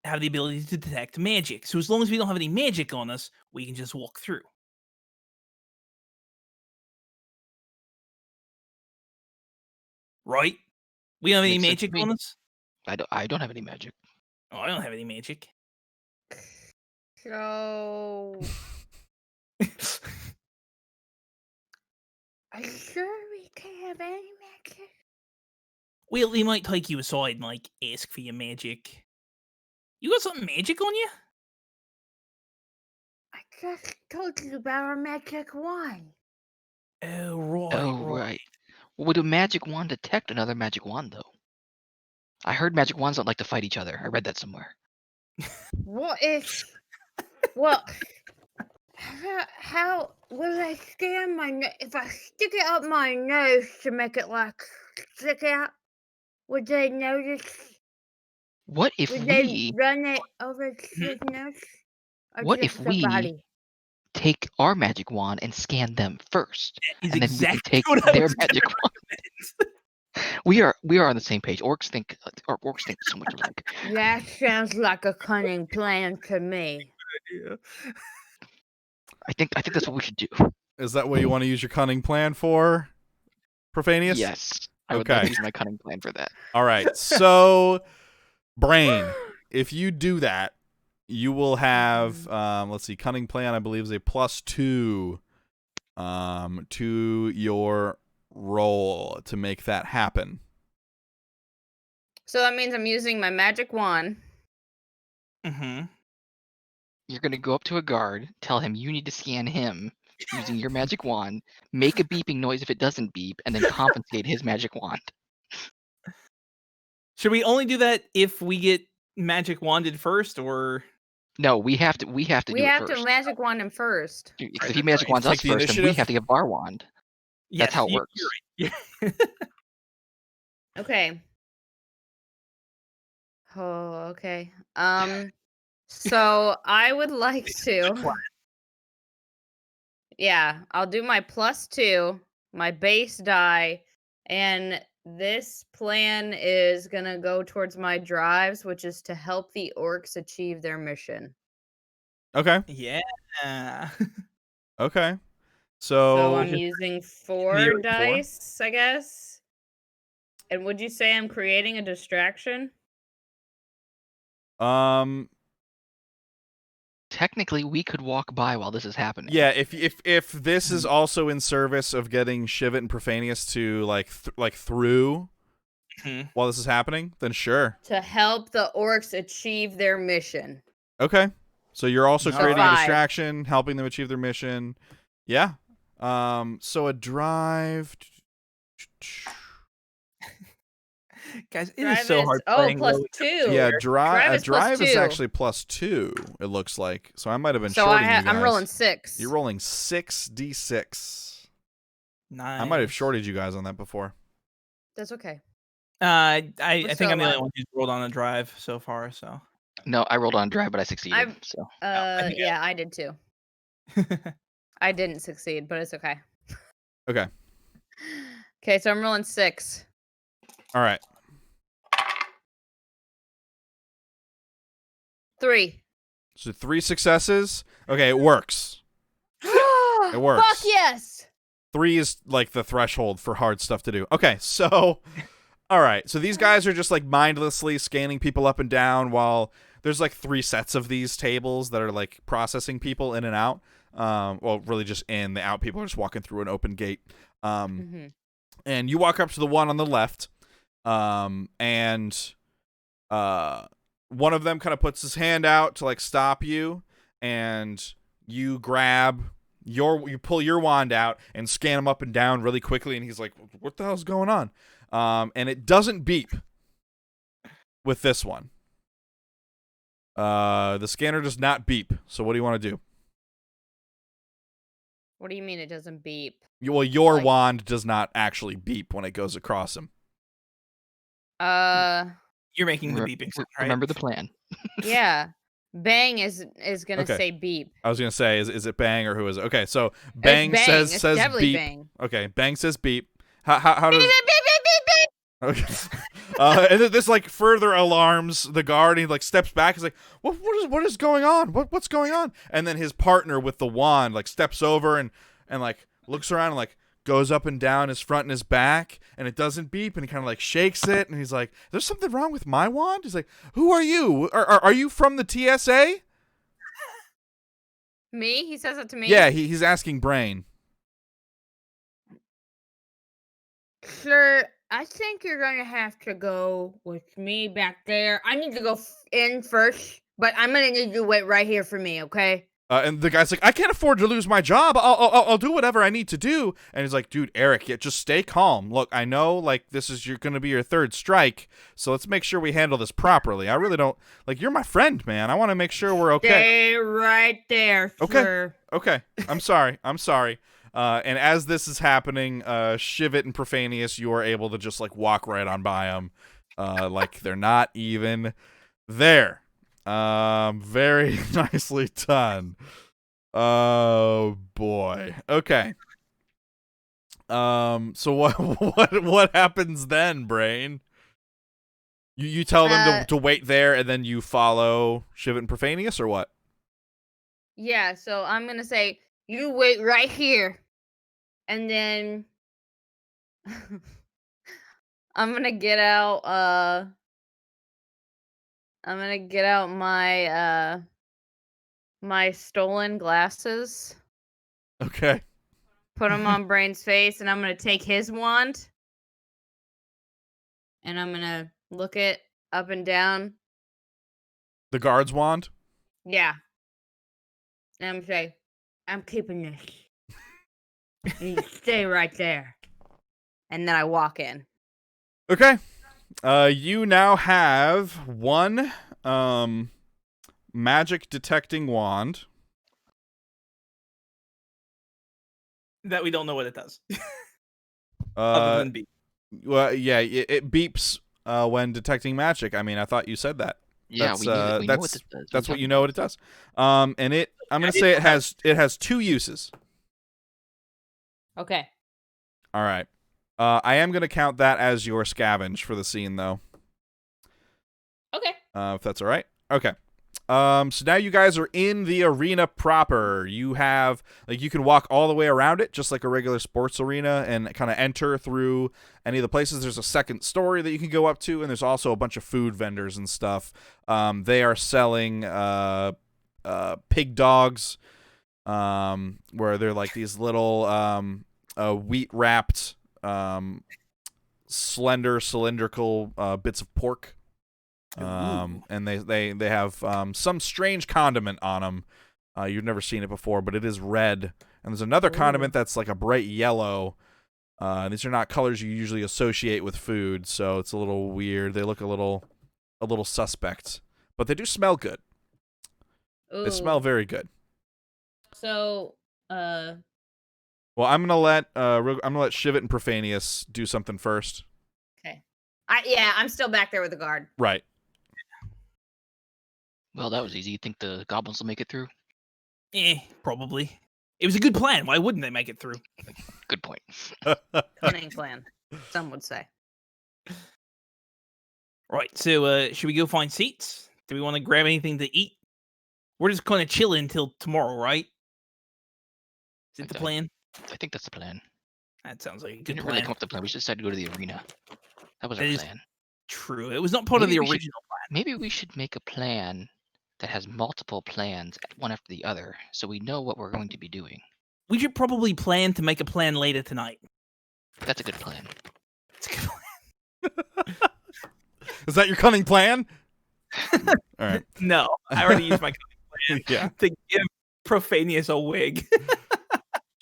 have the ability to detect magic. So as long as we don't have any magic on us, we can just walk through. Right? We don't have any Makes sense to magic me. on us? I don't have any magic. Oh, I don't have any magic. So, are you sure we can't have any magic? Well, they might take you aside and like ask for your magic. You got something magic on you? I just told you about our magic wand. Oh, right. Oh, right. Would a magic wand detect another magic wand, though? I heard magic wands don't like to fight each other. I read that somewhere. What if? Well, how will I scan my if I stick it up my nose to make it like stick out? Would they notice? What if Would we they run it over his nose? Or What just if the we body? take our magic wand and scan them first, Is and then we can exactly take what I their was magic gonna wand? We are on the same page. Orcs think so much alike. That sounds like a cunning plan to me. Yeah. I think that's what we should do. Is that what you want to use your cunning plan for, Profanius? Yes, I would like Okay. to use my cunning plan for that. All right. So, Brain, if you do that, you will have, let's see, cunning plan, I believe, is a +2 to your roll to make that happen. So that means I'm using my magic wand. Mm-hmm. You're going to go up to a guard, tell him you need to scan him using your magic wand, make a beeping noise if it doesn't beep, and then confiscate his magic wand. Should we only do that if we get magic wanded first, or No, we have to do We it have first. to magic wand him first. Because if he magic right. wands Take us the first, then we initiative? have to get our wand. That's how it works. You're right. Okay. Oh, okay. So I would like to. Yeah, I'll do my +2, my base die, and this plan is gonna go towards my drives, which is to help the orcs achieve their mission. Okay. Yeah. Okay. So I'm So using 4 Mirror dice, I guess. And would you say I'm creating a distraction? Technically, we could walk by while this is happening. yeah, if this is also in service of getting Shivit and Profanius to like through Mhm. while this is happening, then sure. To help the orcs achieve their mission. Okay. So you're also So creating a 5. distraction, helping them achieve their mission. Yeah. So a drive. Guys, it Drive is so is- hard oh, playing plus low with 2. Yeah, Drive a is drive is +2. actually +2. It looks like. So I might have been So shorting you guys. I'm rolling 6. You're rolling 6d6. Nice. I might have shorted you guys on that before. That's okay. I We're think still I'm the only alive. one who's rolled on a drive so far. So No, I rolled on drive, but I succeeded. I've- So think Yeah, I did too. I didn't succeed, but it's okay. Okay. Okay, so I'm rolling 6. All right. 3. So 3 successes. Okay, it works. It works. Fuck yes. 3 is like the threshold for hard stuff to do. Okay, so all right. So these guys are just like mindlessly scanning people up and down while there's like 3 sets of these tables that are like processing people in and out. Well, really just in. The out people are just walking through an open gate. And you walk up to the one on the left. And one of them kind of puts his hand out to like stop you, and you you pull your wand out and scan him up and down really quickly, and he's like, what the hell's going on? And it doesn't beep with this one. The scanner does not beep. So what do you want to do? What do you mean it doesn't beep? Well, your Like- wand does not actually beep when it goes across him. you're making the Re- beeping sound, right? remember the plan. Yeah. Bang is gonna Okay. say beep. I was gonna say, is it Bang or who is it? Okay, so Bang, It's says It's says definitely beep. Bang. Okay, Bang says beep. How does Beep, beep, beep, beep, beep. Okay. And this like further alarms the guard. And he like steps back. He's like, "What is going on? What's going on?" And then his partner with the wand like steps over and like looks around and like goes up and down his front and his back, and it doesn't beep. And he kind of like shakes it, and he's like, "There's something wrong with my wand." He's like, "Who are you? Are you from the TSA?" Me? He says it to me? Yeah, he's asking Brain. Sir, I think you're gonna have to go with me back there. I need to go in first, but I'm gonna need you to wait right here for me, okay? And the guy's like, "I can't afford to lose my job. I'll do whatever I need to do." And he's like, "Dude, Eric, yeah, just stay calm. Look, I know like this is going to be your 3rd strike, so let's make sure we handle this properly. I really don't like you're my friend, man. I want to make sure we're okay." Stay right there, Okay. sir. Okay, I'm sorry. And as this is happening, Shivit and Profanius, you are able to just like walk right on by them, like they're not even there. Very nicely done. Oh boy. Okay. So what happens then, Brain? You tell them to wait there, and then you follow Shivit and Profanius, or what? Yeah, so I'm gonna say, you wait right here. And then I'm gonna get out my my stolen glasses. Okay. put him on Brain's face, and I'm gonna take his wand, and I'm gonna look it up and down. The guard's wand? Yeah. And I'm gonna say, I'm keeping this. And you stay right there. And then I walk in. Okay. You now have one magic detecting wand. That we don't know what it does. Other than beep. Well, yeah, it beeps when detecting magic. I mean, I thought you said that. Yeah, we know what it does. That's what you know what it does. And I'm gonna say it has 2 uses. Okay. All right. I am gonna count that as your scavenge for the scene, though. Okay. If that's all right. Okay. So now you guys are in the arena proper. You have, you can walk all the way around it, just like a regular sports arena, and kind of enter through any of the places. There's a second story that you can go up to, and there's also a bunch of food vendors and stuff. They are selling pig dogs, where they're like these little wheat-wrapped, slender, cylindrical bits of pork. And they have some strange condiment on them. You've never seen it before, but it is red. And there's another condiment that's like a bright yellow. These are not colors you usually associate with food, so it's a little weird. They look a little suspect, but they do smell good. Ooh. They smell very good. So, well, I'm gonna let Shivit and Profanius do something first. Okay. I'm still back there with the guard. Right. Well, that was easy. You think the goblins will make it through? Probably. It was a good plan. Why wouldn't they make it through? Good point. Cunning plan, some would say. Right, so should we go find seats? Do we want to grab anything to eat? We're just kind of chilling until tomorrow, right? Is it the plan? I think that's the plan. That sounds like a good Didn't plan. really come up with the plan. We just decided to go to the arena. That was our plan. True. It was not part of the original plan. Maybe we should make a plan that has multiple plans, one after the other, so we know what we're going to be doing. We should probably plan to make a plan later tonight. That's a good plan. It's a good plan. Is that your cunning plan? All right. No, I already used my cunning plan to give Profanius a wig.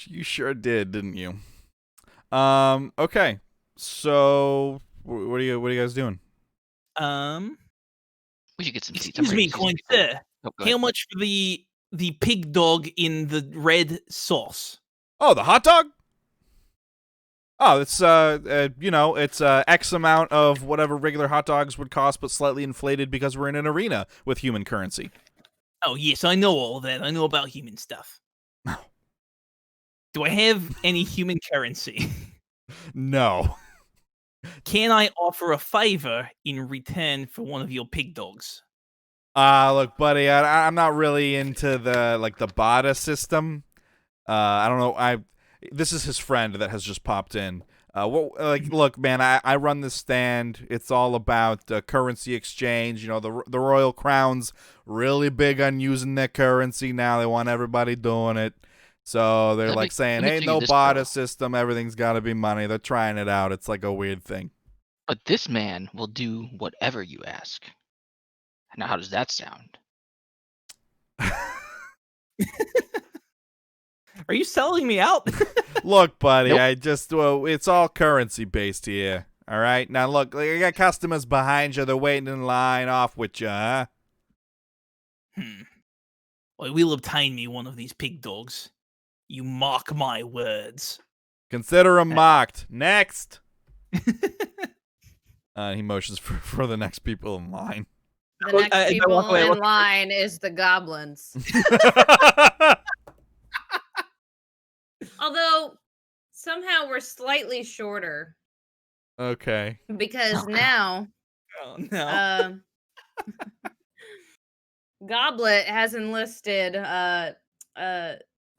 You sure did, didn't you? Okay. So, what are you guys doing? We should get some seats. Excuse me, kind sir. How much for the pig dog in the red sauce? Oh, the hot dog? Oh, it's it's X amount of whatever regular hot dogs would cost, but slightly inflated because we're in an arena with human currency. Oh yes, I know all that. I know about human stuff. No. Do I have any human currency? No. Can I offer a favor in return for one of your pig dogs? Look, buddy, I'm not really into the barter system. I don't know. This is his friend that has just popped in. Look, man, I run this stand. It's all about currency exchange. You know, the Royal Crown's really big on using their currency now. They want everybody doing it. So they're saying, hey, no barter system. Everything's got to be money. They're trying it out. It's like a weird thing. But this man will do whatever you ask. Now, how does that sound? Are you selling me out? Look, buddy, Nope. It's all currency based here. All right. Now, look, you got customers behind you. They're waiting in line off with you, huh? Well, we'll obtain me one of these pig dogs. You mark my words. Consider them mocked. Next. He motions for the next people in line. The next people in line is the goblins. Although, somehow we're slightly shorter. Okay. Because now... Oh, no. Goblet has enlisted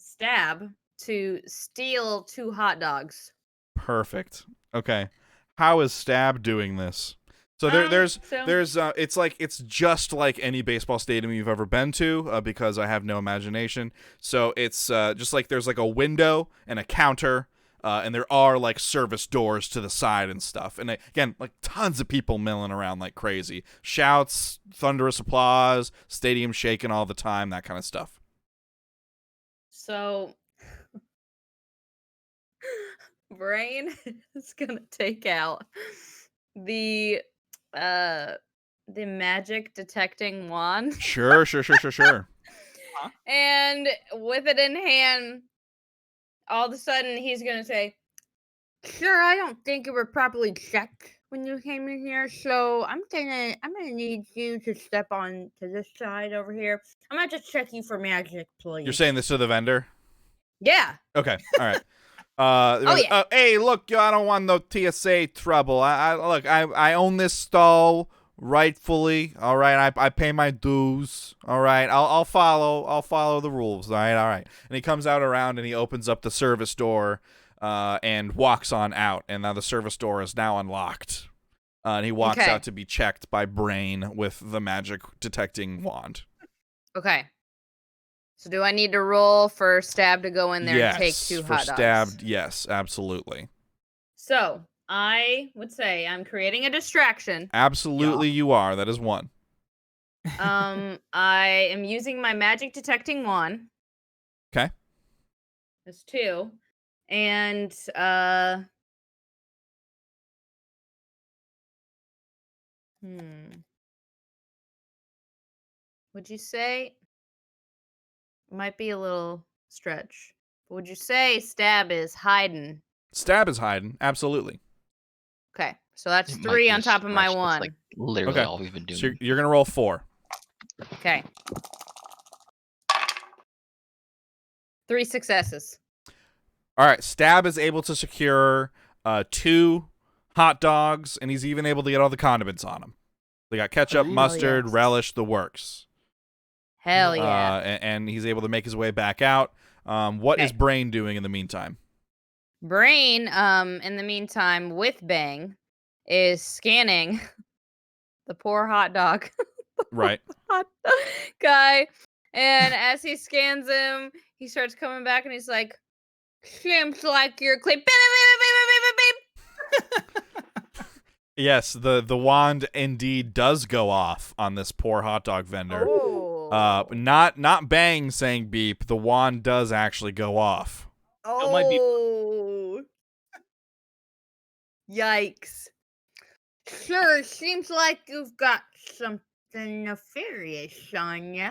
Stab to steal 2 hot dogs. Perfect. Okay. How is Stab doing this? So there's it's just like any baseball stadium you've ever been to, because I have no imagination. So it's just like there's like a window and a counter, and there are like service doors to the side and stuff. And again, like tons of people milling around like crazy, shouts, thunderous applause, stadium shaking all the time, that kind of stuff. So, Brain is gonna take out the magic detecting wand. Sure. And with it in hand, all of a sudden he's gonna say, "Sir, I don't think you were properly checked when you came in here, so I'm gonna need you to step on to this side over here. I'm gonna just check you for magic, please." You're saying this to the vendor? Yeah. Okay. All right. Yeah. Hey, look, I don't want no TSA trouble. I own this stall rightfully. All right, I pay my dues. All right, I'll follow the rules. All right. And he comes out around and he opens up the service door, and walks on out. And now the service door is now unlocked. And he walks out to be checked by Brain with the magic detecting wand. Okay. So do I need to roll for Stab to go in there and take 2 hot dogs? For Stab, yes, absolutely. So I would say I'm creating a distraction. Absolutely, you are. That is 1. I am using my magic detecting wand. Okay. That's 2. And would you say might be a little stretch, but would you say Stab is hiding? Stab is hiding, absolutely. Okay, so that's 3 on top of my 1. That's like literally all we've been doing. So you're gonna roll 4. Okay. 3 successes. All right, Stab is able to secure 2 hot dogs, and he's even able to get all the condiments on them. They got ketchup, mustard, relish, the works. Hell yeah. And he's able to make his way back out. What is Brain doing in the meantime? Brain, in the meantime, with Bang, is scanning the poor hot dog. Right. Hot dog guy. And as he scans him, he starts coming back and he's like, "Seems like you're clean." Yes, the wand indeed does go off on this poor hot dog vendor. Oh. Not Bang saying beep. The wand does actually go off. Oh. It might be. Yikes. Sure, seems like you've got something nefarious on you.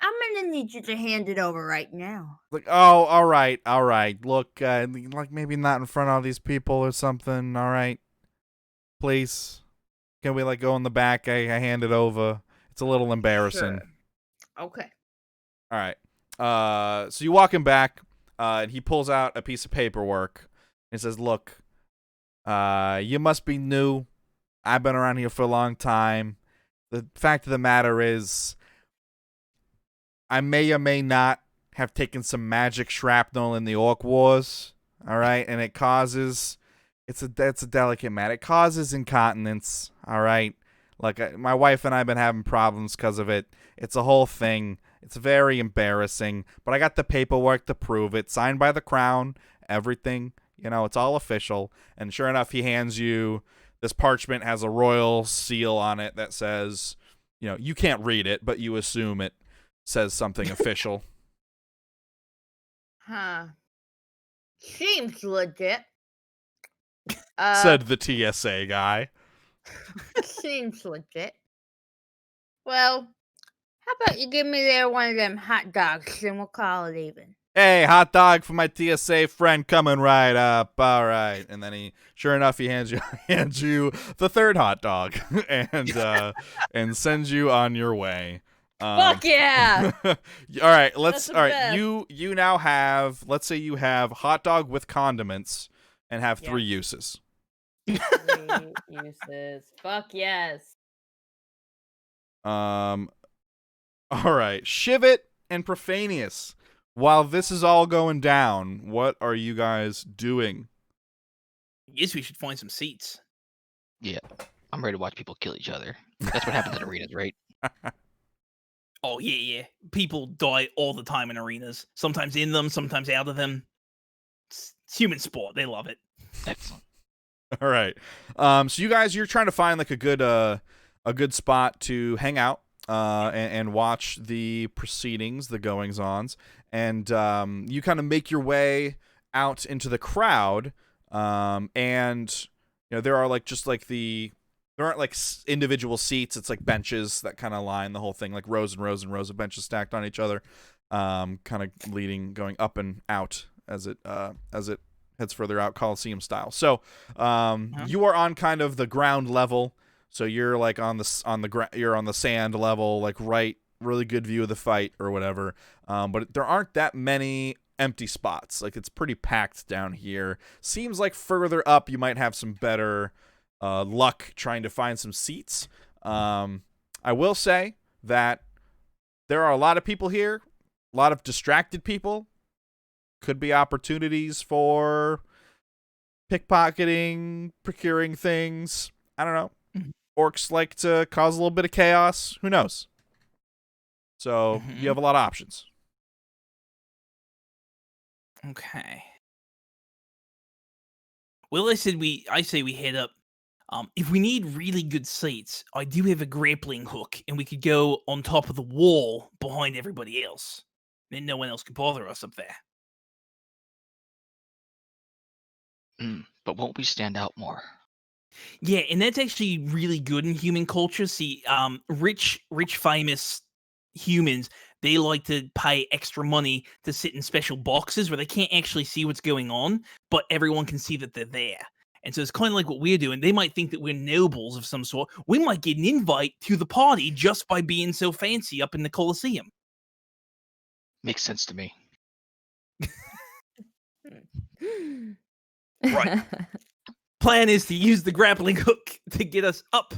I'm gonna need you to hand it over right now. Like, oh, all right. Look, like maybe not in front of all these people or something. All right, please. Can we like go in the back? I hand it over. It's a little embarrassing. Sure. Okay. All right. So you walk him back, and he pulls out a piece of paperwork and says, "Look, you must be new. I've been around here for a long time. The fact of the matter is, I may or may not have taken some magic shrapnel in the Orc Wars, all right? And it causes, it's a delicate matter. It causes incontinence, all right? Like, my wife and I have been having problems because of it. It's a whole thing. It's very embarrassing. But I got the paperwork to prove it, signed by the Crown, everything. You know, it's all official." And sure enough, he hands you this parchment, has a royal seal on it that says, you know, you can't read it, but you assume it says something official. Huh. Seems legit. Said the TSA guy. Seems legit. Well, how about you give me there one of them hot dogs and we'll call it even. Hey, hot dog for my TSA friend coming right up. All right. And then sure enough, he hands you the 3rd hot dog and sends you on your way. Fuck yeah! All right, That's the best. you now have, let's say you have hot dog with condiments and have 3 uses. 3 uses. Fuck yes. All right, Shivit and Profanius. While this is all going down, what are you guys doing? I guess we should find some seats. Yeah. I'm ready to watch people kill each other. That's what happens in arenas, right? Oh yeah. People die all the time in arenas. Sometimes in them, sometimes out of them. It's human sport. They love it. Excellent. All right. So you guys, you're trying to find like a good spot to hang out and watch the proceedings, the goings-ons, and you kind of make your way out into the crowd. And there are there aren't like individual seats. It's like benches that kind of line the whole thing, like rows and rows and rows of benches stacked on each other, kind of going up and out as it heads further out, Coliseum style. So you are on kind of the ground level. So you're like you're on the sand level, like really good view of the fight or whatever. But there aren't that many empty spots. Like it's pretty packed down here. Seems like further up you might have some better luck trying to find some seats. I will say that there are a lot of people here, a lot of distracted people. Could be opportunities for pickpocketing, procuring things. I don't know. Orcs like to cause a little bit of chaos. Who knows? So you have a lot of options. Okay. Well, I say we head up. If we need really good seats, I do have a grappling hook, and we could go on top of the wall behind everybody else. Then no one else can bother us up there. But won't we stand out more? Yeah, and that's actually really good in human culture. See, rich, famous humans, they like to pay extra money to sit in special boxes where they can't actually see what's going on, but everyone can see that they're there. And so it's kind of like what we're doing. They might think that we're nobles of some sort. We might get an invite to the party just by being so fancy up in the Colosseum. Makes sense to me. Right. Plan is to use the grappling hook to get us up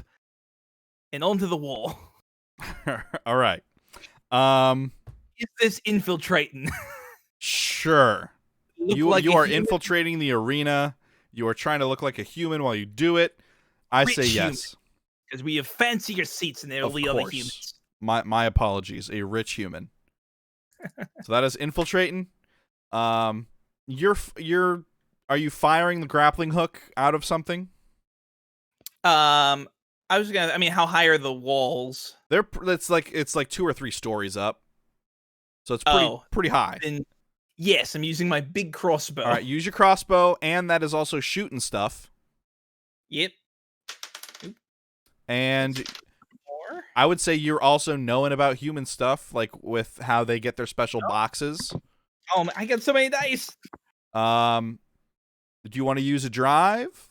and onto the wall. All right. Is this infiltrating? Sure. You are infiltrating the arena. You are trying to look like a human while you do it. I say yes. Because we have fancier seats than all the other humans. My apologies. A rich human. So that is infiltrating. Are you firing the grappling hook out of something? How high are the walls? It's like 2 or 3 stories up. So it's pretty high. Then, yes, I'm using my big crossbow. All right, use your crossbow, and that is also shooting stuff. Yep. And I would say you're also knowing about human stuff, like with how they get their special boxes. Oh, I got so many dice. Do you want to use a drive?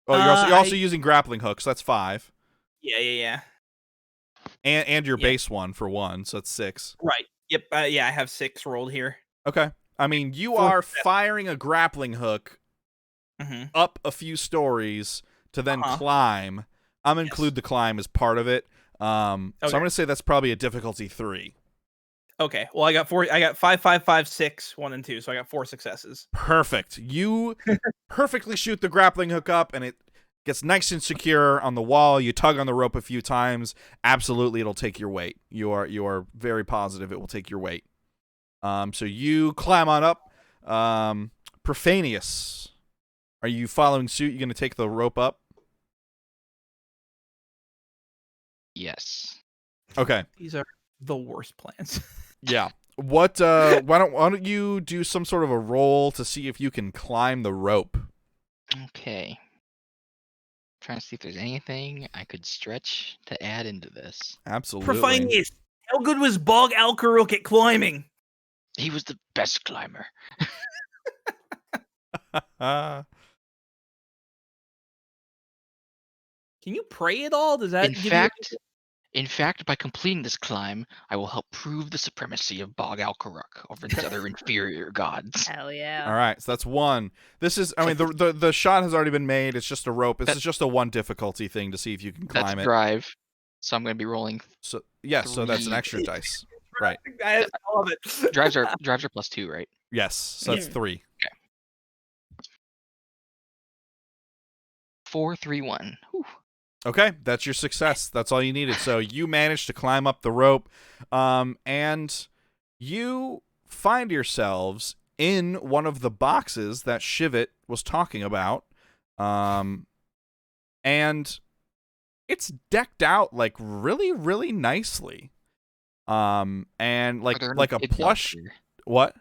Oh, you're also using grappling hooks. That's 5. Yeah. And your base one for 1, so that's 6. Right. Yep. I have 6 rolled here. Okay. I mean, you are firing a grappling hook up a few stories to then climb. I'm going to include the climb as part of it. So I'm going to say that's probably a difficulty 3. Okay. Well, I got 4. I got 5, 5, 5, 6, 1, and 2. So I got 4 successes. Perfect. You perfectly shoot the grappling hook up, and it gets nice and secure on the wall. You tug on the rope a few times. Absolutely, it'll take your weight. You are very positive it will take your weight. So you climb on up. Profanius, are you following suit? You going to take the rope up? Yes. Okay. These are the worst plans. Yeah. What? Why don't you do some sort of a roll to see if you can climb the rope? Okay. Trying to see if there's anything I could stretch to add into this. Absolutely. Profanius, how good was Bog Alkaruk at climbing? He was the best climber. Can you pray at all? Does that In fact, by completing this climb, I will help prove the supremacy of Bog Alkaruk over these other inferior gods. Hell yeah. All right, so that's 1. This is, I mean, the shot has already been made. It's just a rope. This is just a 1 difficulty thing to see if you can climb that's it. Drive. So I'm going to be rolling. So yes, so that's an extra dice. Right. I love it. Drives are +2, right? Yes, so that's 3. Okay. 4-3-1. Whew. Okay, that's your success. That's all you needed. So you managed to climb up the rope, and you find yourselves in one of the boxes that Shivit was talking about, and it's decked out like really, really nicely, and like a plush. What?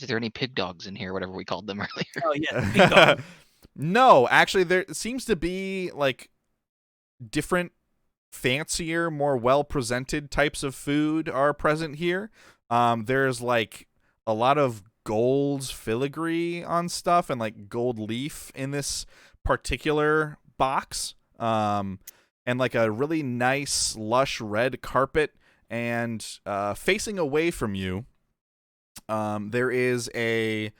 Is there any pig dogs in here? Whatever we called them earlier. Oh yeah, pig dog. No, actually, there seems to be like different, fancier, more well-presented types of food are present here. There's like a lot of gold filigree on stuff and like gold leaf in this particular box, and like a really nice lush red carpet, and facing away from you there is a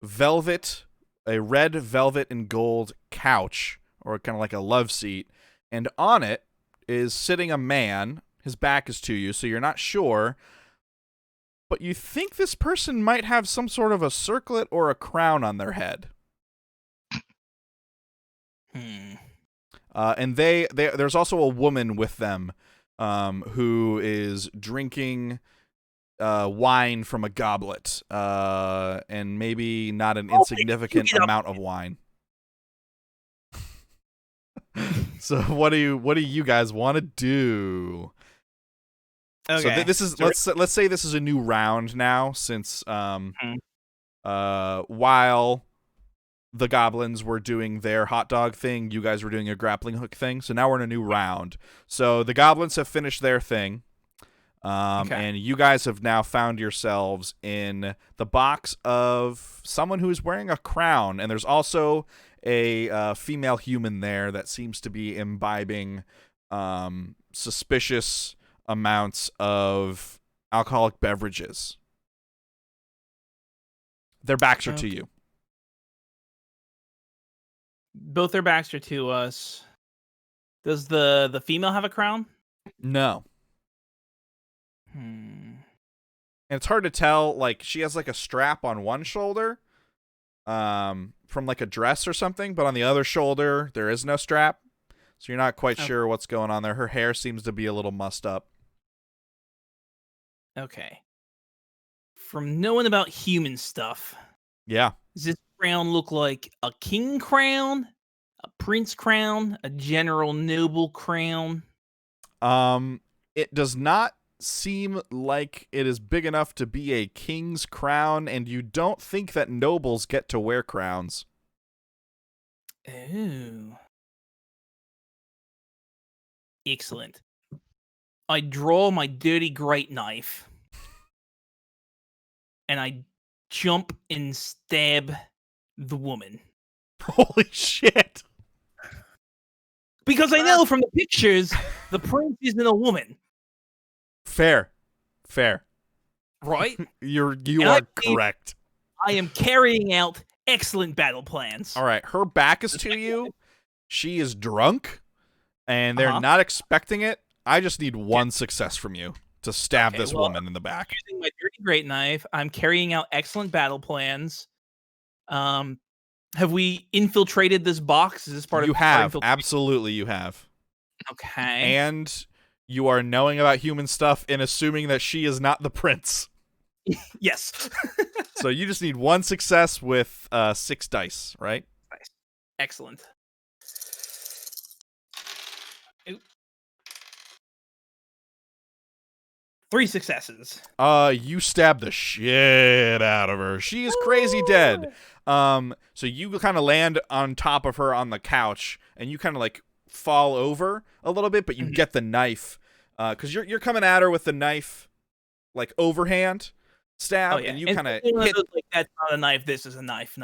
red velvet and gold couch, or kind of like a love seat, and on it is sitting a man. His back is to you, so you're not sure, but you think this person might have some sort of a circlet or a crown on their head. And there's also a woman with them, who is drinking wine from a goblet, and maybe not an insignificant amount of wine. So what do you guys want to do? Okay. So this is let's say this is a new round now, since while the goblins were doing their hot dog thing, you guys were doing a grappling hook thing. So now we're in a new round. So the goblins have finished their thing. And you guys have now found yourselves in the box of someone who is wearing a crown, and there's also a female human there that seems to be imbibing suspicious amounts of alcoholic beverages. Their backs are to you. Both their backs are to us. Does the female have a crown? No. And it's hard to tell, like, she has like a strap on one shoulder from like a dress or something, but on the other shoulder there is no strap, so you're not quite sure what's going on there. Her hair seems to be a little mussed up. Okay. From knowing about human stuff, Yeah. does this crown look like a king crown, a prince crown, a general noble crown? It does not seem like it is big enough to be a king's crown, and you don't think that nobles get to wear crowns. Oh. Excellent. I draw my dirty great knife, and I jump and stab the woman. Holy shit. Because I know from the pictures, the prince isn't a woman. Fair. Right? You are correct. I am carrying out excellent battle plans. All right, her back is to you. She is drunk, and they're not expecting it. I just need one success from you to stab this woman in the back. I'm using my dirty great knife. I'm carrying out excellent battle plans. Have we infiltrated this box? Is this part of You have. Absolutely, you have. Okay. And you are knowing about human stuff and assuming that she is not the prince. Yes. So you just need one success with 6 dice, right? Nice. Excellent. Oop. 3 successes. You stab the shit out of her. She is crazy dead. So you kind of land on top of her on the couch, and you kind of like fall over a little bit, but you get the knife, because you're coming at her with the knife, like overhand stab, and you kind of hit. Like, that's not a knife. This is a knife.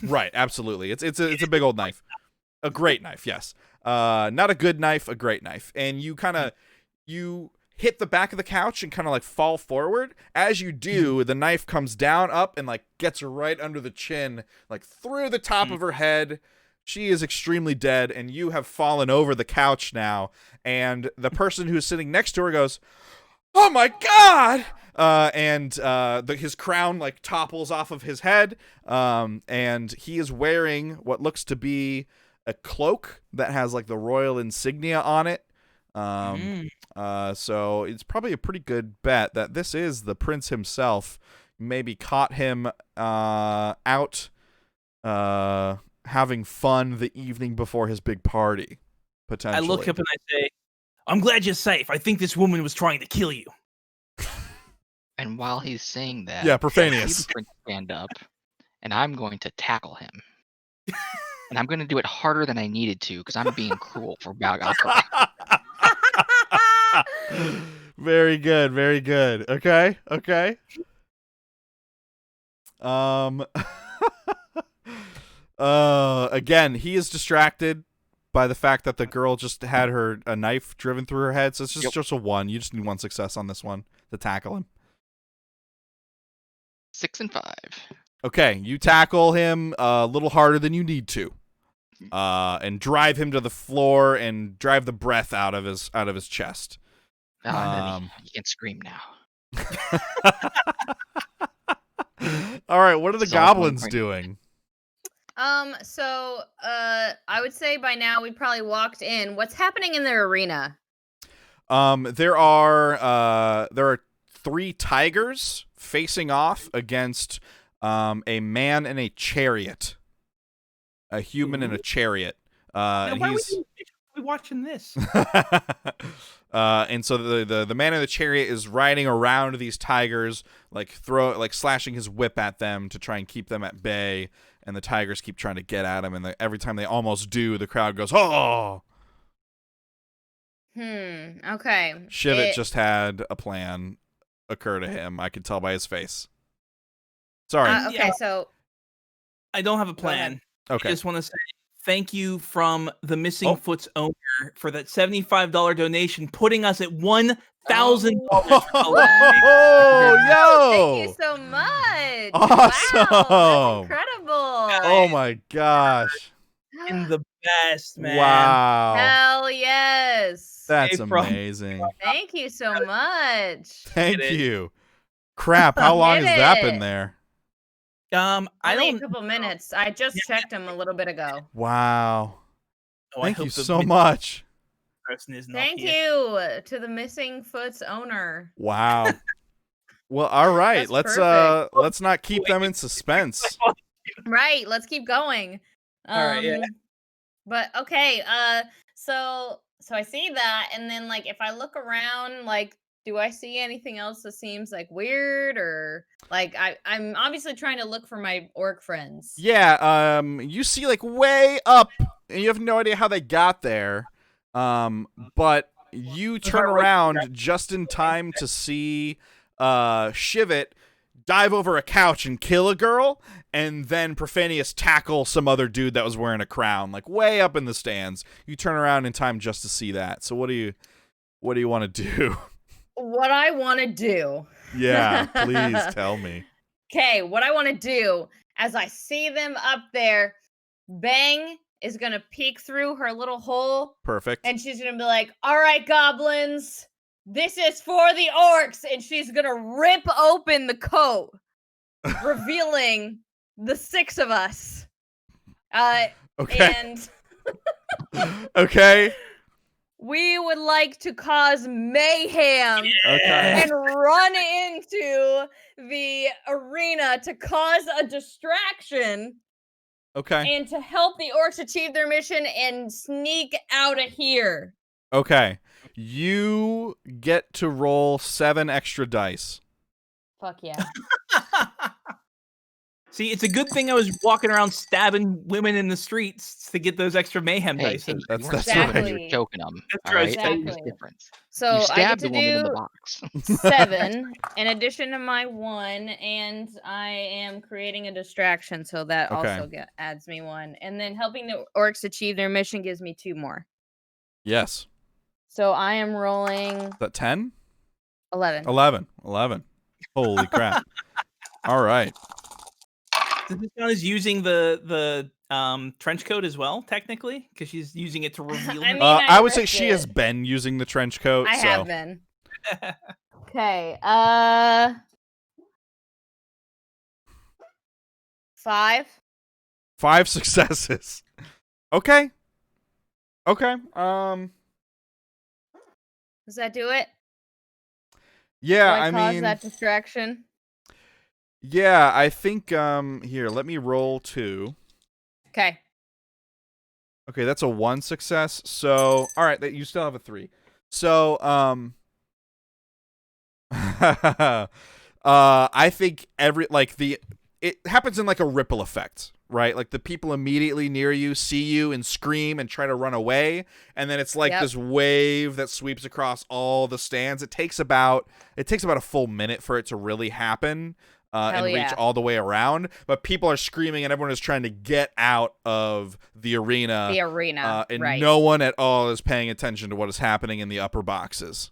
Right, absolutely. It's a big old knife, a great knife. Yes, not a good knife, a great knife, and you kind of you hit the back of the couch and kind of like fall forward. As you do, the knife comes down, up, and like gets right under the chin, like through the top of her head. She is extremely dead, and you have fallen over the couch now. And the person who's sitting next to her goes, "Oh my god!" And his crown like topples off of his head. And he is wearing what looks to be a cloak that has like the royal insignia on it. So it's probably a pretty good bet that this is the prince himself. Maybe caught him out having fun the evening before his big party, potentially. I look up and I say, I'm glad you're safe. I think this woman was trying to kill you. And while he's saying that, Yeah, I see Profanius. the prince stand up, and I'm going to tackle him. And I'm going to do it harder than I needed to, because I'm being cruel for Balgakra. Very good, very good. Okay. Again, he is distracted by the fact that the girl just had a knife driven through her head, so it's just a 1. You just need 1 success on this one to tackle him. 6 and 5. Okay, you tackle him a little harder than you need to, and drive him to the floor and drive the breath out of his chest. Oh, you can scream now. All right, what are the It's all goblins going doing? So I would say by now we probably walked in. What's happening in their arena? There are 3 tigers facing off against a man in a chariot, a human in a chariot. And Why he's are we watching this? and so the man in the chariot is riding around these tigers, like slashing his whip at them to try and keep them at bay. And the tigers keep trying to get at him, and every time they almost do, the crowd goes, "Oh!" Okay. Shivit just had a plan occur to him. I could tell by his face. Sorry. Okay, so I don't have a plan. Okay. I just want to say thank you from the Missing Foot's owner for that $75 donation, putting us at $1,000. Oh, yo! Thank you so much. Awesome. Wow, that's incredible. Oh my gosh. And the best, man. Wow. Hell yes. That's Hey, from- amazing. Thank you so much. Thank you. Crap, how long has that been there? I Only don't. a couple minutes. I just checked them a little bit ago. Wow. Oh, I Thank hope you the so much. person is not Thank here. you to the Missing Foot's owner. Wow. Well, all right. That's Let's perfect. not keep them in suspense. Right, let's keep going. All right, yeah. But okay, so I see that, and then like if I look around, like, do I see anything else that seems like weird, or like I'm obviously trying to look for my orc friends. Yeah, you see like way up, and you have no idea how they got there. But you turn around just in time to see Shivit dive over a couch and kill a girl, and then Profanius tackle some other dude that was wearing a crown, like way up in the stands. You turn around in time just to see that. So what do you want to do? What I want to do. Yeah, please tell me. Okay, what I want to do as I see them up there, Bang is going to peek through her little hole. Perfect. And she's going to be like, all right, goblins, this is for the orcs. And she's going to rip open the coat, revealing the 6 of us. Okay. And okay. we would like to cause mayhem Okay. and run into the arena to cause a distraction. Okay. And to help the orcs achieve their mission and sneak out of here. Okay. You get to roll 7 extra dice. Fuck yeah. See, it's a good thing I was walking around stabbing women in the streets to get those extra mayhem Hey, dice. hey, That's you weren't right. stabbing, you were choking them. That's All right, right, There's a exactly. difference. So You I get stabbed to the woman in the do box. 7 in addition to my 1, and I am creating a distraction, so that Okay. also adds me 1. And then helping the orcs achieve their mission gives me 2 more. Yes. So I am rolling Is that 10? 11. 11. Holy crap. All right. Does this count as using the trench coat as well, technically? Because she's using it to reveal I her- mean, I would say ripped she has it. been using the trench coat. I so. have been. Okay. 5. 5 successes. Okay. Okay. Does that do it? Yeah, Really I cause mean, that distraction. yeah, I think here, let me roll 2. Okay. Okay, that's a 1 success. So, all right, you still have a 3. So, I think it happens in like a ripple effect, right? Like the people immediately near you see you and scream and try to run away, and then it's like this wave that sweeps across all the stands. It takes about a full minute for it to really happen. And reach all the way around, but people are screaming and everyone is trying to get out of the arena. And right. No one at all is paying attention to what is happening in the upper boxes.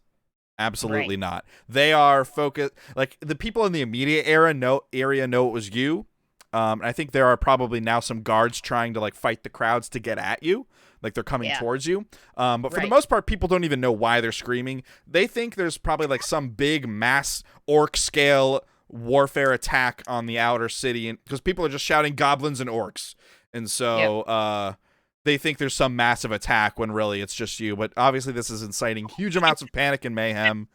Absolutely not. They are focused. Like the people in the immediate area know it was you. I think there are probably now some guards trying to like fight the crowds to get at you. Like they're coming towards you. But for the most part, people don't even know why they're screaming. They think there's probably like some big mass orc scale warfare attack on the outer city, and because people are just shouting goblins and orcs, and so they think there's some massive attack when really it's just you. But obviously this is inciting huge amounts of panic and mayhem.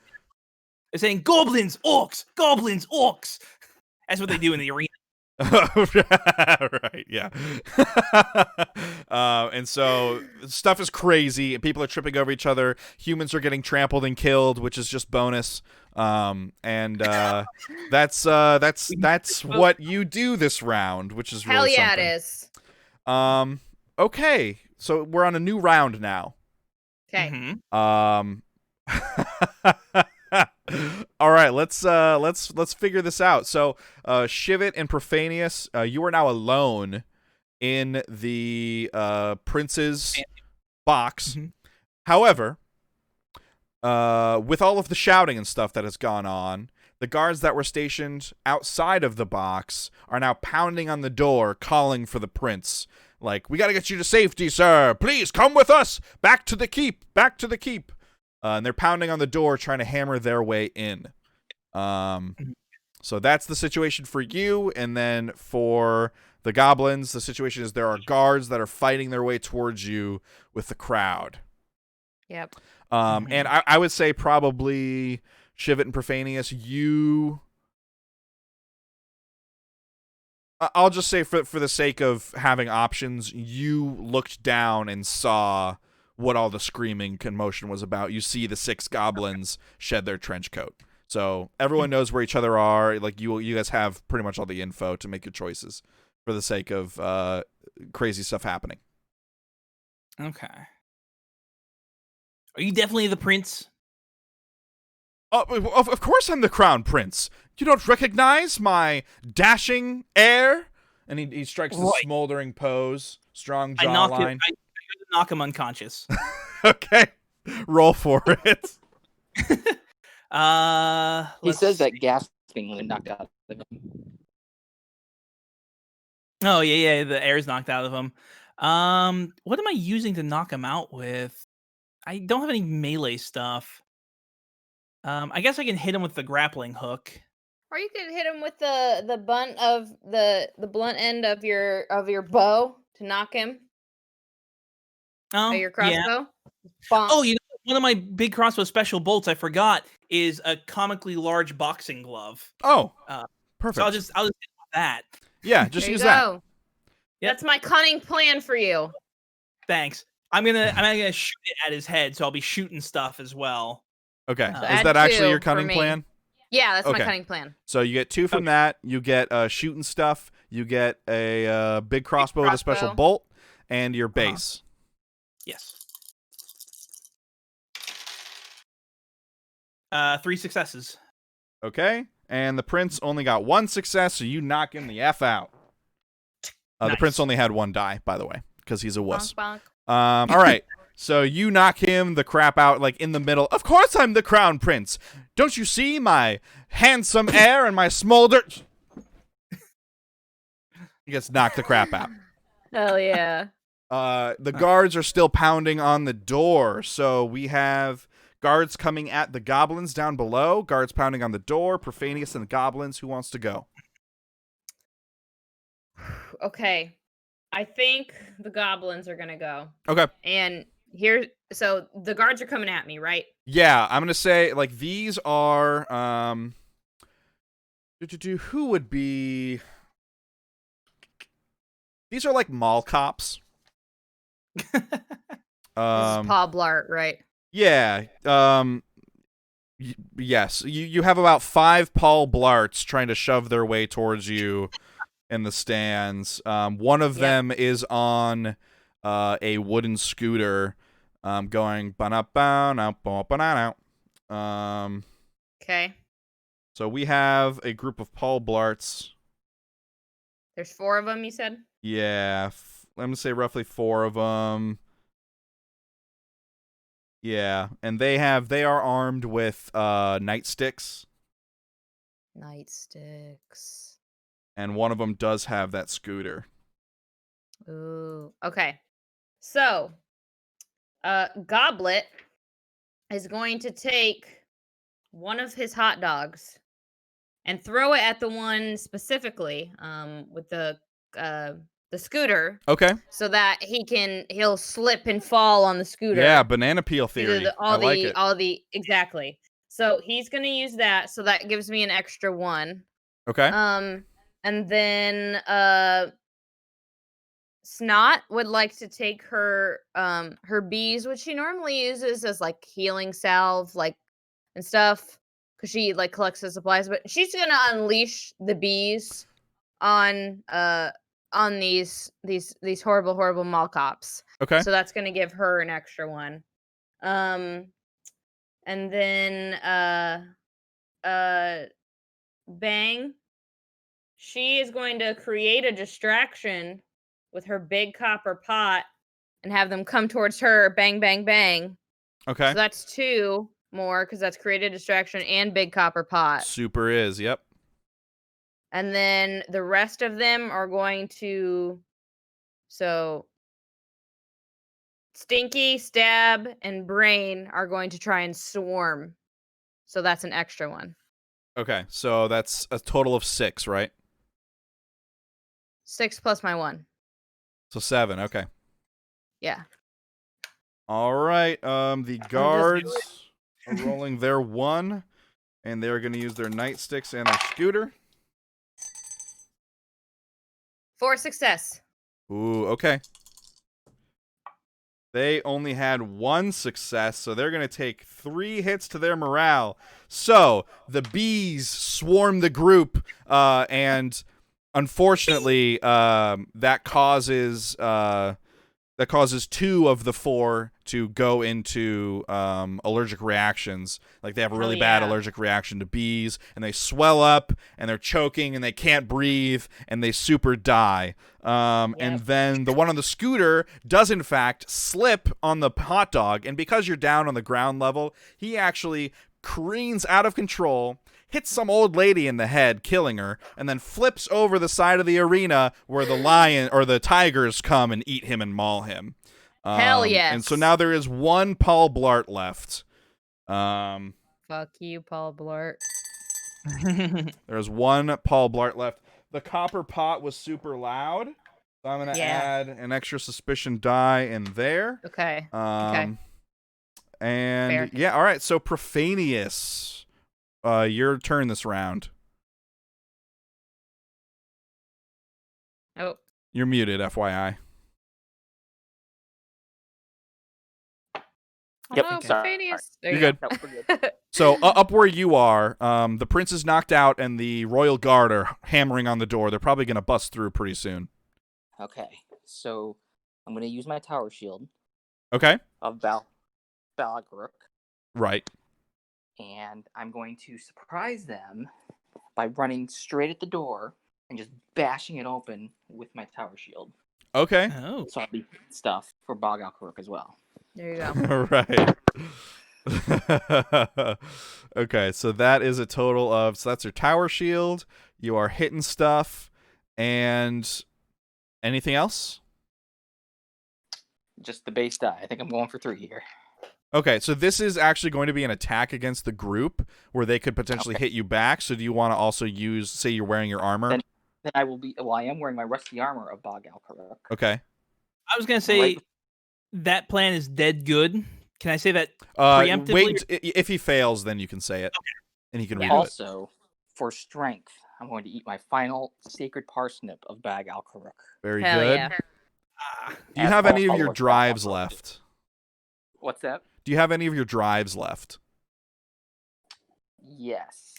They're saying goblins, orcs, goblins, orcs. That's what they do in the arena. Right, yeah. And so stuff is crazy, and people are tripping over each other. Humans are getting trampled and killed, which is just bonus. That's what you do this round, which is really Hell yeah, something. it is. Okay, so we're on a new round now. Okay. Mm-hmm. All right, let's figure this out. So, Shivit and Profanius, you are now alone in the prince's box. Mm-hmm. However, with all of the shouting and stuff that has gone on, the guards that were stationed outside of the box are now pounding on the door, calling for the prince. Like, we gotta get you to safety, sir. Please come with us. Back to the keep. Back to the keep. And they're pounding on the door, trying to hammer their way in. So that's the situation for you. And then for the goblins, the situation is there are guards that are fighting their way towards you with the crowd. Yep. And I would say probably Shivit and Profanius, I'll just say for the sake of having options, you looked down and saw what all the screaming commotion was about. You see the 6 goblins shed their trench coat. So everyone knows where each other are. Like you guys have pretty much all the info to make your choices for the sake of crazy stuff happening. Okay. Are you definitely the prince? Of course I'm the crown prince. You don't recognize my dashing air? And he strikes the smoldering pose, strong jawline. I knock him unconscious. Okay, roll for it. He says that gasping when knocked out of him. Oh yeah, the air's knocked out of him. What am I using to knock him out with? I don't have any melee stuff. I guess I can hit him with the grappling hook. Or you could hit him with the bunt of the blunt end of your bow to knock him. Oh, your crossbow. Yeah. Bonk. Oh, you know, one of my big crossbow special bolts I forgot is a comically large boxing glove. Oh, perfect. So I'll just hit with that. Yeah, just there use you go. that. Yep. That's my cunning plan for you. Thanks. I'm gonna shoot it at his head, so I'll be shooting stuff as well. Okay. So Is that actually your cunning plan? Yeah, that's my cunning plan. So you get 2 from that. You get shooting stuff. You get a big crossbow with a special bolt, and your base. Yes. 3 successes. Okay. And the prince only got 1 success, so you knock him the F out. Nice. The prince only had 1 die, by the way, because he's a wuss. Bonk, bonk. All right. So you knock him the crap out, like in the middle. Of course I'm the crown prince. Don't you see my handsome air and my smolder? He gets knocked the crap out. Hell yeah. The guards are still pounding on the door. So we have guards coming at the goblins down below. Guards pounding on the door. Profanius and the goblins. Who wants to go? Okay. I think the goblins are gonna go. Okay. And So the guards are coming at me, right? Yeah, I'm gonna say like these are who would be? These are like mall cops. This is Paul Blart, right? Yeah. Yes. You have about 5 Paul Blarts trying to shove their way towards you in the stands. One of them is on a wooden scooter, going ba-na-ba-na-ba-ba-na-na. Okay. So we have a group of Paul Blarts. There's 4 of them, you said? Yeah, let me say roughly 4 of them. Yeah, and they are armed with nightsticks. Nightsticks. And one of them does have that scooter. Ooh. Okay. So, Goblet is going to take one of his hot dogs and throw it at the one specifically, with the scooter. Okay. So that he'll slip and fall on the scooter. Yeah, banana peel theory. I like it. Exactly. So he's gonna use that. So that gives me an extra 1. Okay. And then Snot would like to take her bees, which she normally uses as like healing salve, like and stuff, because she like collects the supplies. But she's gonna unleash the bees on these horrible mall cops. Okay. So that's gonna give her an extra 1. And then Bang. She is going to create a distraction with her big copper pot and have them come towards her. Bang, bang, bang. Okay. So that's 2 more because that's created distraction and big copper pot. Super is, yep. And then the rest of them are going to. So Stinky, Stab, and Brain are going to try and swarm. So that's an extra 1. Okay, so that's a total of 6, right? 6 plus my 1. So 7, okay. Yeah. All right, the guards are rolling their 1, and they're going to use their nightsticks and their scooter. 4 success. Ooh, okay. They only had 1 success, so they're going to take 3 hits to their morale. So, the bees swarm the group, and unfortunately, that causes 2 of the 4 to go into allergic reactions. Like they have a really bad allergic reaction to bees, and they swell up, and they're choking, and they can't breathe, and they super die. And then the one on the scooter does in fact slip on the hot dog, and because you're down on the ground level, he actually careens out of control, hits some old lady in the head, killing her, and then flips over the side of the arena where the lion or the tigers come and eat him and maul him. Hell yes. And so now there is 1 Paul Blart left. Fuck you, Paul Blart. There's 1 Paul Blart left. The copper pot was super loud, so I'm going to add an extra suspicion die in there. Okay. And Fair. yeah, all right, so Profanius. Your turn this round. Oh. You're muted, FYI. Yep. Oh, Sorry. There You're you good. No, we're good. So up where you are, the prince is knocked out, and the royal guard are hammering on the door. They're probably going to bust through pretty soon. Okay, so I'm going to use my tower shield Okay. of Balagrook, Right. and I'm going to surprise them by running straight at the door and just bashing it open with my tower shield. Okay. Oh. So I'll be stuff for Bog Alcork as well. There you go. All right. Okay, so that is a total of, so that's your tower shield. You are hitting stuff, and anything else? Just the base die. I think I'm going for 3 here. Okay, so this is actually going to be an attack against the group where they could potentially hit you back. So do you want to also use, say you're wearing your armor? Then I will be, well, I am wearing my rusty armor of Bog Alcork. Okay. I was gonna say, That plan is dead good. Can I say that preemptively? Wait, if he fails, then you can say it, and he can redo it. Also, for strength, I'm going to eat my final sacred parsnip of Bag Al-Karuk. Very Hell good. yeah. Do you have any of your drives left? What's that? Do you have any of your drives left? Yes.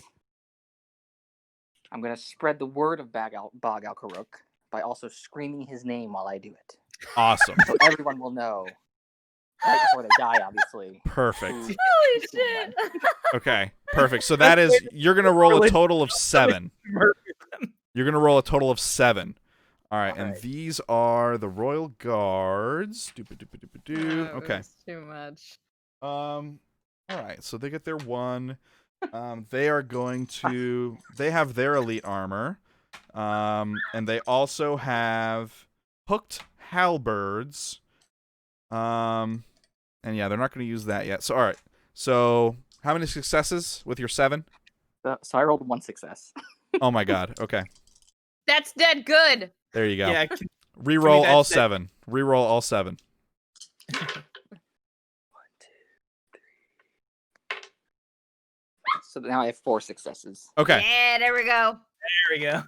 I'm going to spread the word of Bag Al-Karuk by also screaming his name while I do it. Awesome. So everyone will know. Right before they die, obviously. Perfect. Holy shit. Okay, perfect. So that is, you're going to roll a total of 7. You're going to roll a total of 7. All right, and these are the Royal Guards. Okay. Too much. All right, so they get their 1. They are going to, they have their elite armor. And they also have hooked halberds. And yeah, they're not going to use that yet. So, all right. So, how many successes with your 7? So I rolled 1 success. Oh my god. Okay. That's dead good. There you go. Yeah, Reroll all 7. Reroll all 7. 1, 2, 3. So now I have 4 successes. Okay. Yeah, there we go. There we go.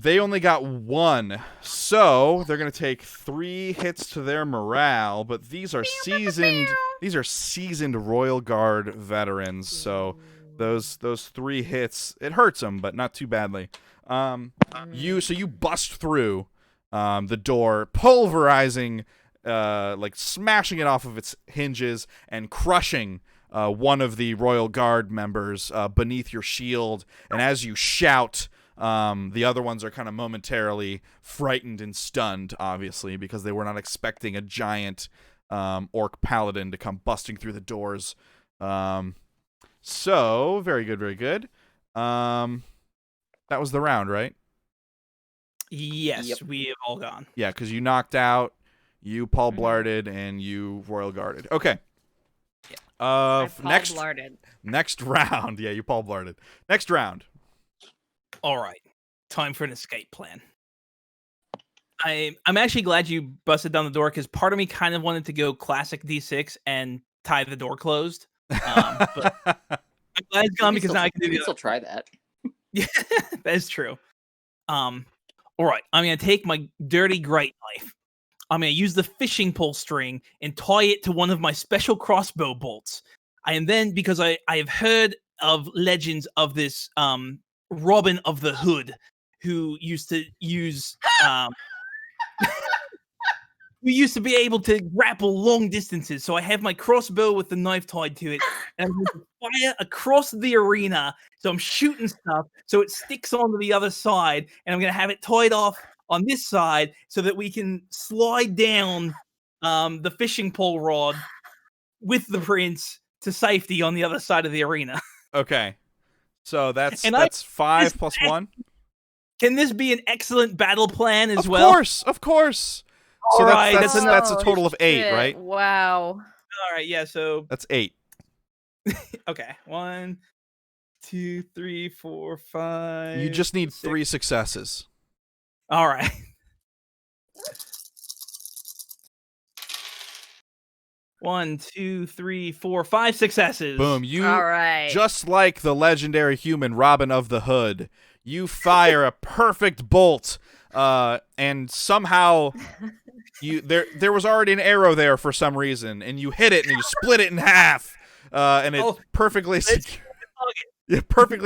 They only got 1, so they're gonna take 3 hits to their morale. But these are seasoned. These are seasoned Royal Guard veterans. So those 3 hits, it hurts them, but not too badly. You bust through the door, pulverizing, like smashing it off of its hinges and crushing one of the Royal Guard members beneath your shield. And as you shout. The other ones are kind of momentarily frightened and stunned, obviously, because they were not expecting a giant orc paladin to come busting through the doors. So, very good, very good. That was the round, right? Yes, we have all gone. Yeah, because you knocked out, you Paul Blarded, and you Royal Guarded. Okay. Next round. Yeah, you Paul Blarded. Next round. All right, time for an escape plan. I'm actually glad you busted down the door because part of me kind of wanted to go classic D6 and tie the door closed. But I'm glad it's gone because now I can do the other. Still try that. Yeah, that is true. All right, I'm gonna take my dirty great knife. I'm gonna use the fishing pole string and tie it to one of my special crossbow bolts. And then because I have heard of legends of this Robin of the Hood, who used to use who used to be able to grapple long distances. So I have my crossbow with the knife tied to it, and I'm going to fire across the arena. So I'm shooting stuff, so it sticks onto the other side, and I'm going to have it tied off on this side so that we can slide down the fishing pole rod with the prince to safety on the other side of the arena. Okay. So that's 5 plus 1. Can this be an excellent battle plan as well? Of course. All So right, that's a total of 8, right? Wow. All right, yeah. So that's 8. Okay, 1, 2, 3, 4, 5. You just need 6. 3 successes. All right. One, 2, 3, 4, 5 successes. Boom! You all right. Just like the legendary human Robin of the Hood, you fire a perfect bolt, and somehow there was already an arrow there for some reason, and you hit it and you split it in half, and it perfectly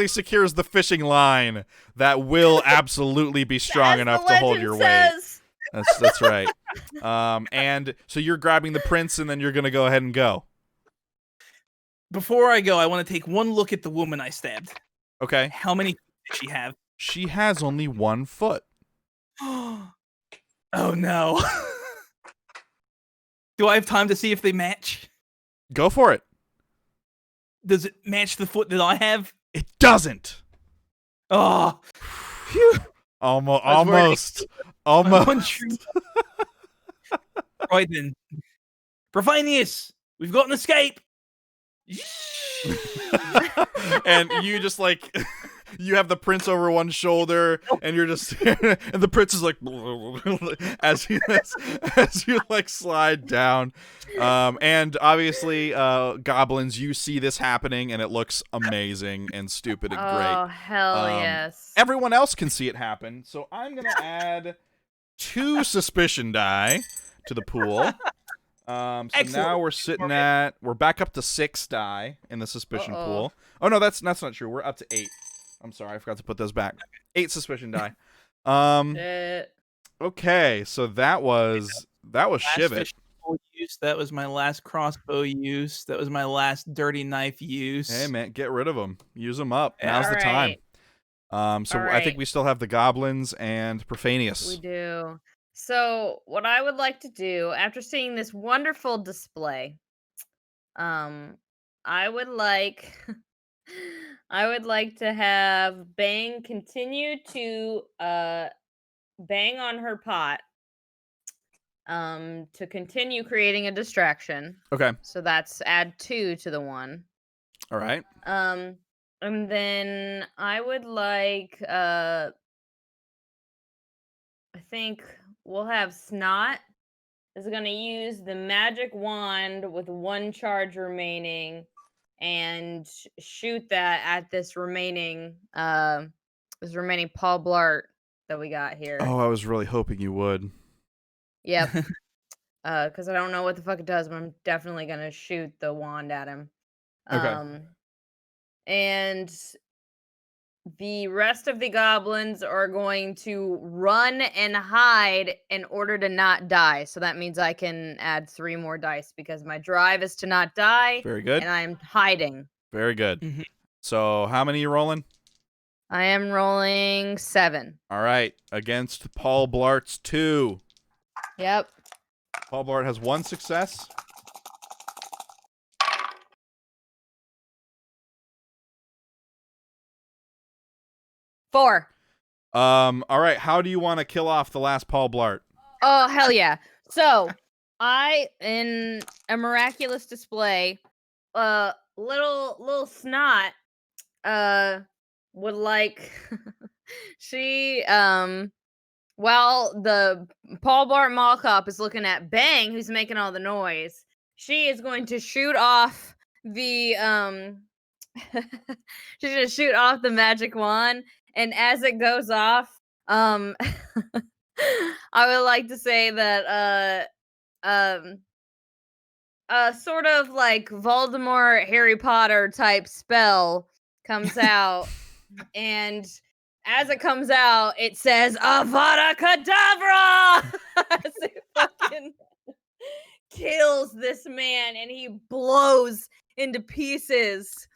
secures the fishing line that will absolutely be strong enough to hold your weight. That's right. And so you're grabbing the prince, and then you're gonna go ahead and go. Before I go, I want to take one look at the woman I stabbed. Okay. How many feet does she have? She has only 1 foot. Oh no. Do I have time to see if they match? Go for it. Does it match the foot that I have? It doesn't. Oh. Phew. Almost. Right then. Profanius, we've got an escape. And you just like You have the prince over one shoulder, and you're just, and the prince is like, as you like slide down, and obviously, goblins, you see this happening, and it looks amazing and stupid and great. Oh hell yes! Everyone else can see it happen, so I'm gonna add 2 suspicion die to the pool. So now we're back up to 6 die in the suspicion pool. Oh no, that's not true. We're up to 8. I'm sorry, I forgot to put those back. 8 suspicion die. Okay, so that was Shivit. Use. That was my last crossbow use. That was my last dirty knife use. Hey man, get rid of them. Use them up. Now's the time. So right. I think we still have the goblins and Profanius. We do. So what I would like to do after seeing this wonderful display, I would like to have Bang continue to bang on her pot to continue creating a distraction. Okay. So that's add 2 to the 1. All right. And then I would like I think we'll have Snot is going to use the magic wand with 1 charge remaining and shoot that at this remaining Paul Blart that we got here. Oh, I was really hoping you would. Yep. Because I don't know what the fuck it does, but I'm definitely going to shoot the wand at him. Okay. And the rest of the goblins are going to run and hide in order to not die. So that means I can add 3 more dice because my drive is to not die. Very good. And I'm hiding. Very good. Mm-hmm. So how many are you rolling? I am rolling 7. All right. Against Paul Blart's 2. Yep. Paul Blart has 1 success. Four. All right. How do you want to kill off the last Paul Blart? Oh, hell yeah. So, I, in a miraculous display, little Snot, would like, she, while the Paul Blart Mall Cop is looking at Bang, who's making all the noise, she is going to shoot off the, she's going to shoot off the magic wand. And as it goes off, I would like to say that sort of like Voldemort Harry Potter type spell comes out, and as it comes out, it says Avada Kedavra! As it fucking kills this man, and he blows into pieces.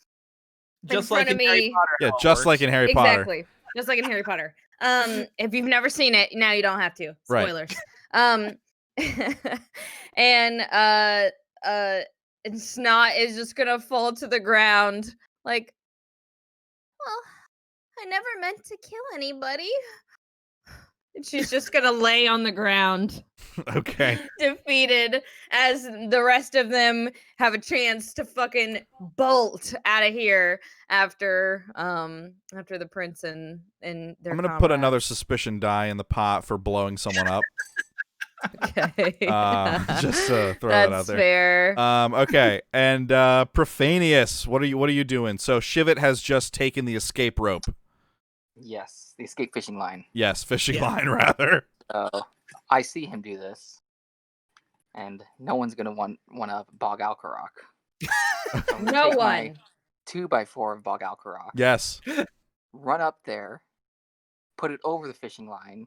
Just like in Harry Potter. Yeah, just like in Harry Potter. Exactly. Just like in Harry Potter. If you've never seen it, now you don't have to. Spoilers. Right. And Snot is just gonna fall to the ground like, well, I never meant to kill anybody. And she's just gonna lay on the ground. Okay. Defeated, as the rest of them have a chance to fucking bolt out of here after the prince and their I'm gonna put another suspicion die in the pot for blowing someone up. Okay. Just to throw that out there. That's fair. Okay, and Profanius, what are you doing? So Shivit has just taken the escape rope. Yes, the escape fishing line. Yes, fishing line rather. I see him do this, and no one's gonna want to Bog Alkarok. So no one. 2x4 of Bog Alkarok. Yes. Run up there, put it over the fishing line,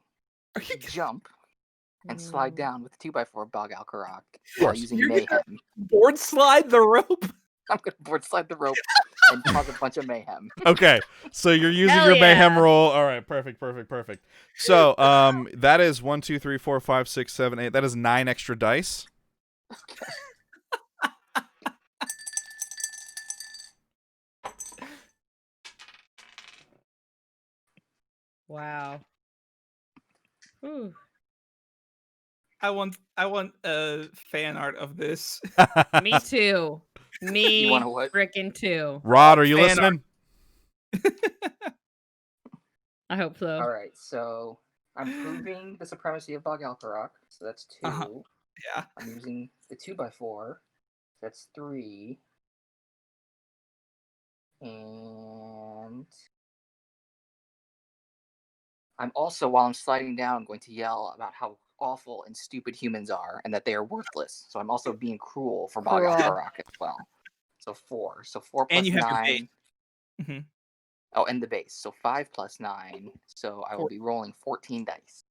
jump, and slide down with the 2x4 Bog Alkarok while using mayhem. Board slide the rope. I'm gonna board slide the rope and cause a bunch of mayhem. Okay, so you're using Hell your yeah. mayhem roll. All right, perfect. So, that is 1, 2, 3, 4, 5, 6, 7, 8. That is 9 extra dice. Wow. Ooh. I want fan art of this. Me too. Me You wanna what? frickin' too. Rod, are you Fan listening? I hope so. All right, so I'm proving the supremacy of Bog Alkarok, so that's 2. Yeah. I'm using the 2x4, that's 3. And I'm also, while I'm sliding down, going to yell about how awful and stupid humans are and that they are worthless. So I'm also being cruel for Bog Alkarok as well. So 4. So 4 plus And you have 9. your base. Mm-hmm. Oh, and the base. So 5 plus 9. So I will be rolling 14 dice.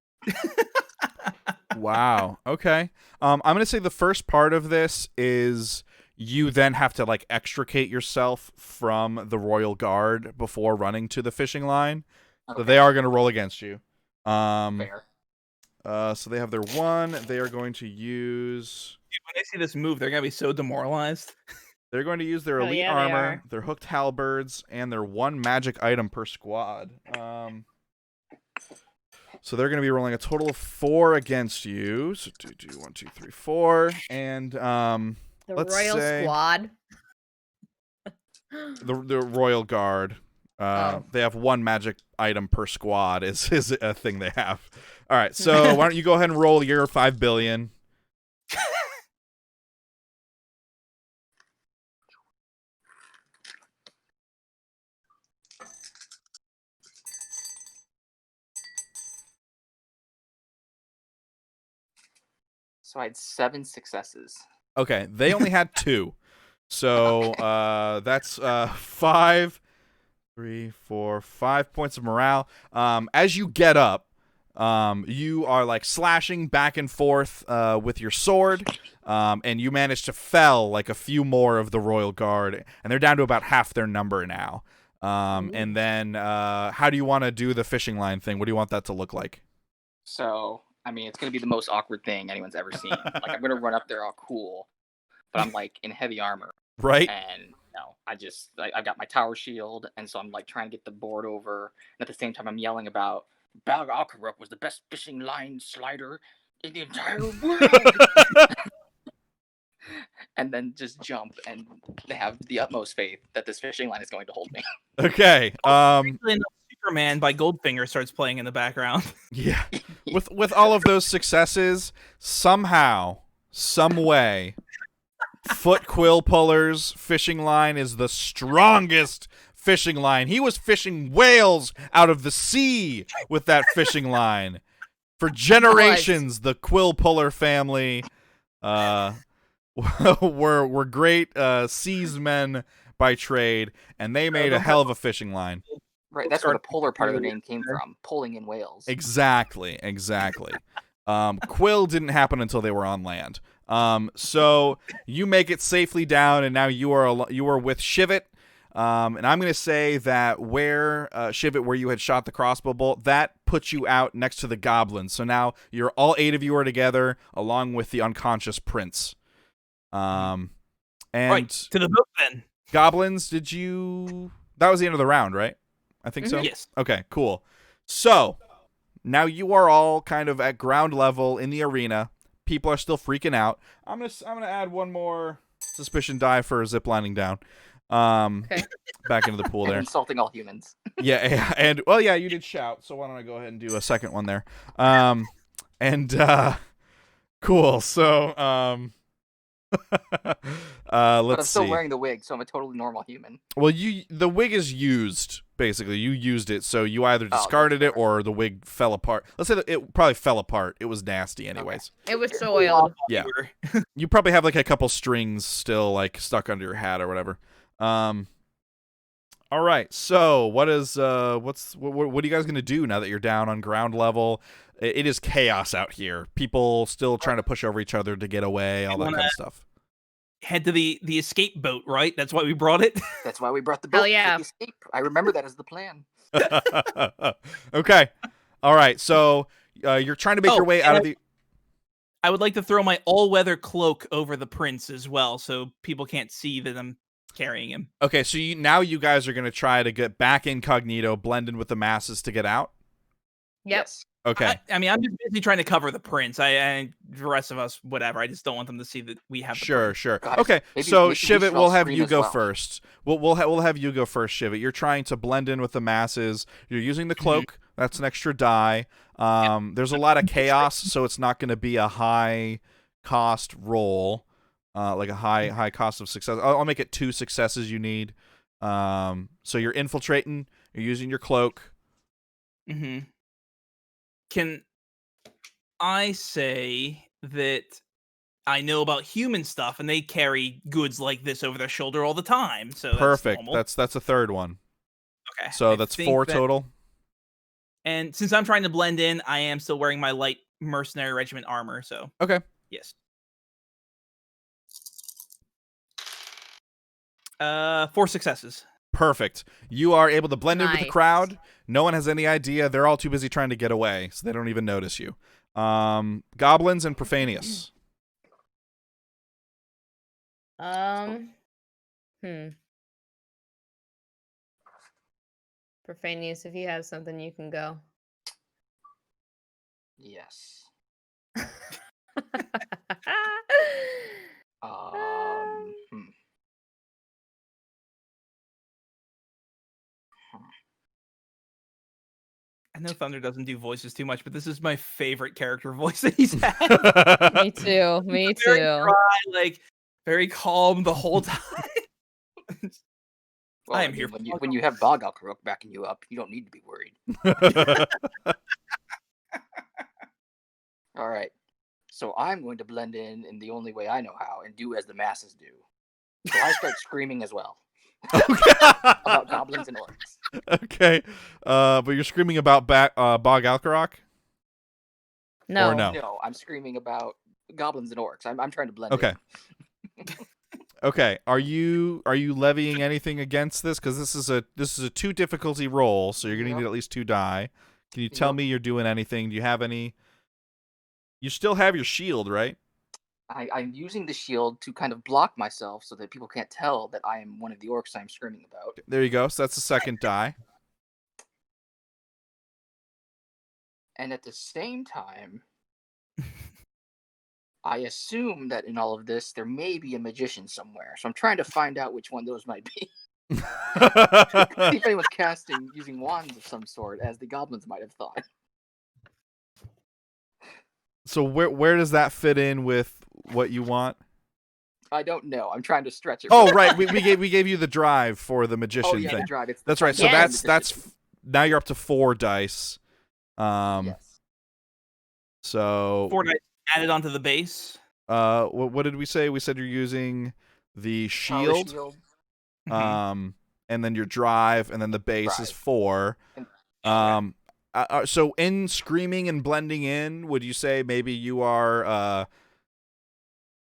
Wow. Okay. I'm gonna say the first part of this is you then have to like extricate yourself from the Royal Guard before running to the fishing line. Okay. So they are gonna roll against you. Fair. So they have their 1. They are going to use. When they see this move, they're gonna be so demoralized. They're going to use their elite armor, their hooked halberds, and their 1 magic item per squad. So they're going to be rolling a total of 4 against you. So 2, 1, 2, 3, 4, and the Royal Squad. The Royal Guard. They have 1 magic item per squad. Is a thing they have. All right. So why don't you go ahead and roll your 5 billion. So I had 7 successes. Okay, they only had 2. So that's 5, 3, 4, 5 points of morale. As you get up, you are like slashing back and forth with your sword, and you manage to fell like a few more of the Royal Guard, and they're down to about half their number now. And then how do you want to do the fishing line thing? What do you want that to look like? So, I mean, it's going to be the most awkward thing anyone's ever seen. Like, I'm going to run up there all cool, but I'm, like, in heavy armor. Right. And, I've got my tower shield, and so I'm, like, trying to get the board over. And at the same time, I'm yelling about, Bog Alkarok was the best fishing line slider in the entire world. And then just jump and have the utmost faith that this fishing line is going to hold me. Okay. Superman by Goldfinger starts playing in the background. Yeah. With all of those successes, somehow, some way, Foot Quill Puller's fishing line is the strongest fishing line. He was fishing whales out of the sea with that fishing line. For generations, the Quill Puller family were great seasmen by trade, and they made a hell of a fishing line. Right, that's where the polar part of the name came from, pulling in whales. Exactly. Quill didn't happen until they were on land. So you make it safely down, and now you are with Shivit. And I'm going to say that where Shivit, where you had shot the crossbow bolt, that puts you out next to the goblins. So now you're all 8 of you are together, along with the unconscious prince. And right, to the boat then. Goblins, that was the end of the round, right? I think so. Yes. Okay, cool. So now you are all kind of at ground level in the arena. People are still freaking out. I'm gonna add 1 more suspicion die for ziplining down. Okay. Back into the pool there. Insulting all humans. Yeah, and you did shout, so why don't I go ahead and do a second one there? Cool. So but I'm still see. wearing the wig, so I'm a totally normal human. Well, the wig is used, basically. You used it, so you either discarded it or the wig fell apart. Let's say that it probably fell apart. It was nasty anyways. Okay. It was soiled. Yeah. You probably have like a couple strings still like stuck under your hat or whatever. All right. So what are you guys going to do now that you're down on ground level? It is chaos out here. People still trying to push over each other to get away, all that kind of stuff. Head to the escape boat, right? That's why we brought it. That's why we brought the boat. Hell yeah. To escape. I remember that as the plan. Okay. All right. So you're trying to make your way out of the... I would like to throw my all-weather cloak over the prince as well, so people can't see that I'm carrying him. Okay, so now you guys are going to try to get back incognito, blend in with the masses to get out? Yep. Yes. Okay. I mean, I'm just busy trying to cover the prince. The rest of us, whatever. I just don't want them to see that we have the prince. Sure. Guys, okay, so Shivit, we'll have you go well. first. We'll have you go first, Shivit. You're trying to blend in with the masses. You're using the cloak. That's an extra die. There's a lot of chaos, so it's not going to be a high cost roll, like a high cost of success. I'll make it 2 successes you need. So you're infiltrating. You're using your cloak. Mm-hmm. Can I say that I know about human stuff, and they carry goods like this over their shoulder all the time? So Perfect. That's That's a third one. okay. So that's 4 total. And since I'm trying to blend in, I am still wearing my light mercenary regiment armor. So Okay. yes. 4 successes. Perfect. You are able to blend in with the Nice. crowd. No one has any idea. They're all too busy trying to get away, so they don't even notice you. Goblins and Profanius. Profanius, if you have something, you can go. Yes. I know Thunder doesn't do voices too much, but this is my favorite character voice that he's had. Me too. Me Very too. dry, like very calm the whole time. Well, I I am mean, here when you have Bog Alkaruk backing you up, you don't need to be worried. All right. So I'm going to blend in the only way I know how and do as the masses do. So I start screaming as well about goblins and orcs. Okay. But you're screaming about Bog Alkarok? No. Or no? No, I'm screaming about goblins and orcs. I'm trying to blend Okay. in. Okay. Are you levying anything against this? Because this is a 2 difficulty roll, so you're gonna need at least 2 die. Can you tell me you're doing anything? Do you have any? You still have your shield, right? I'm using the shield to kind of block myself so that people can't tell that I am one of the orcs I'm screaming about. There you go. So that's the 2nd die. And at the same time, I assume that in all of this, there may be a magician somewhere. So I'm trying to find out which one those might be. See if anyone's casting using wands of some sort, as the goblins might have thought. So where does that fit in with what you want? I don't know. I'm trying to stretch it. Oh, right. We gave you the drive for the magician Oh, yeah, thing. the drive. It's That's right. So Yes. that's now you're up to 4 dice. Yes. So 4 dice added onto the base. what did we say? We said you're using the Power shield. Mhm. And then your drive, and then the base is Drive. 4. And- So in screaming and blending in, would you say maybe you are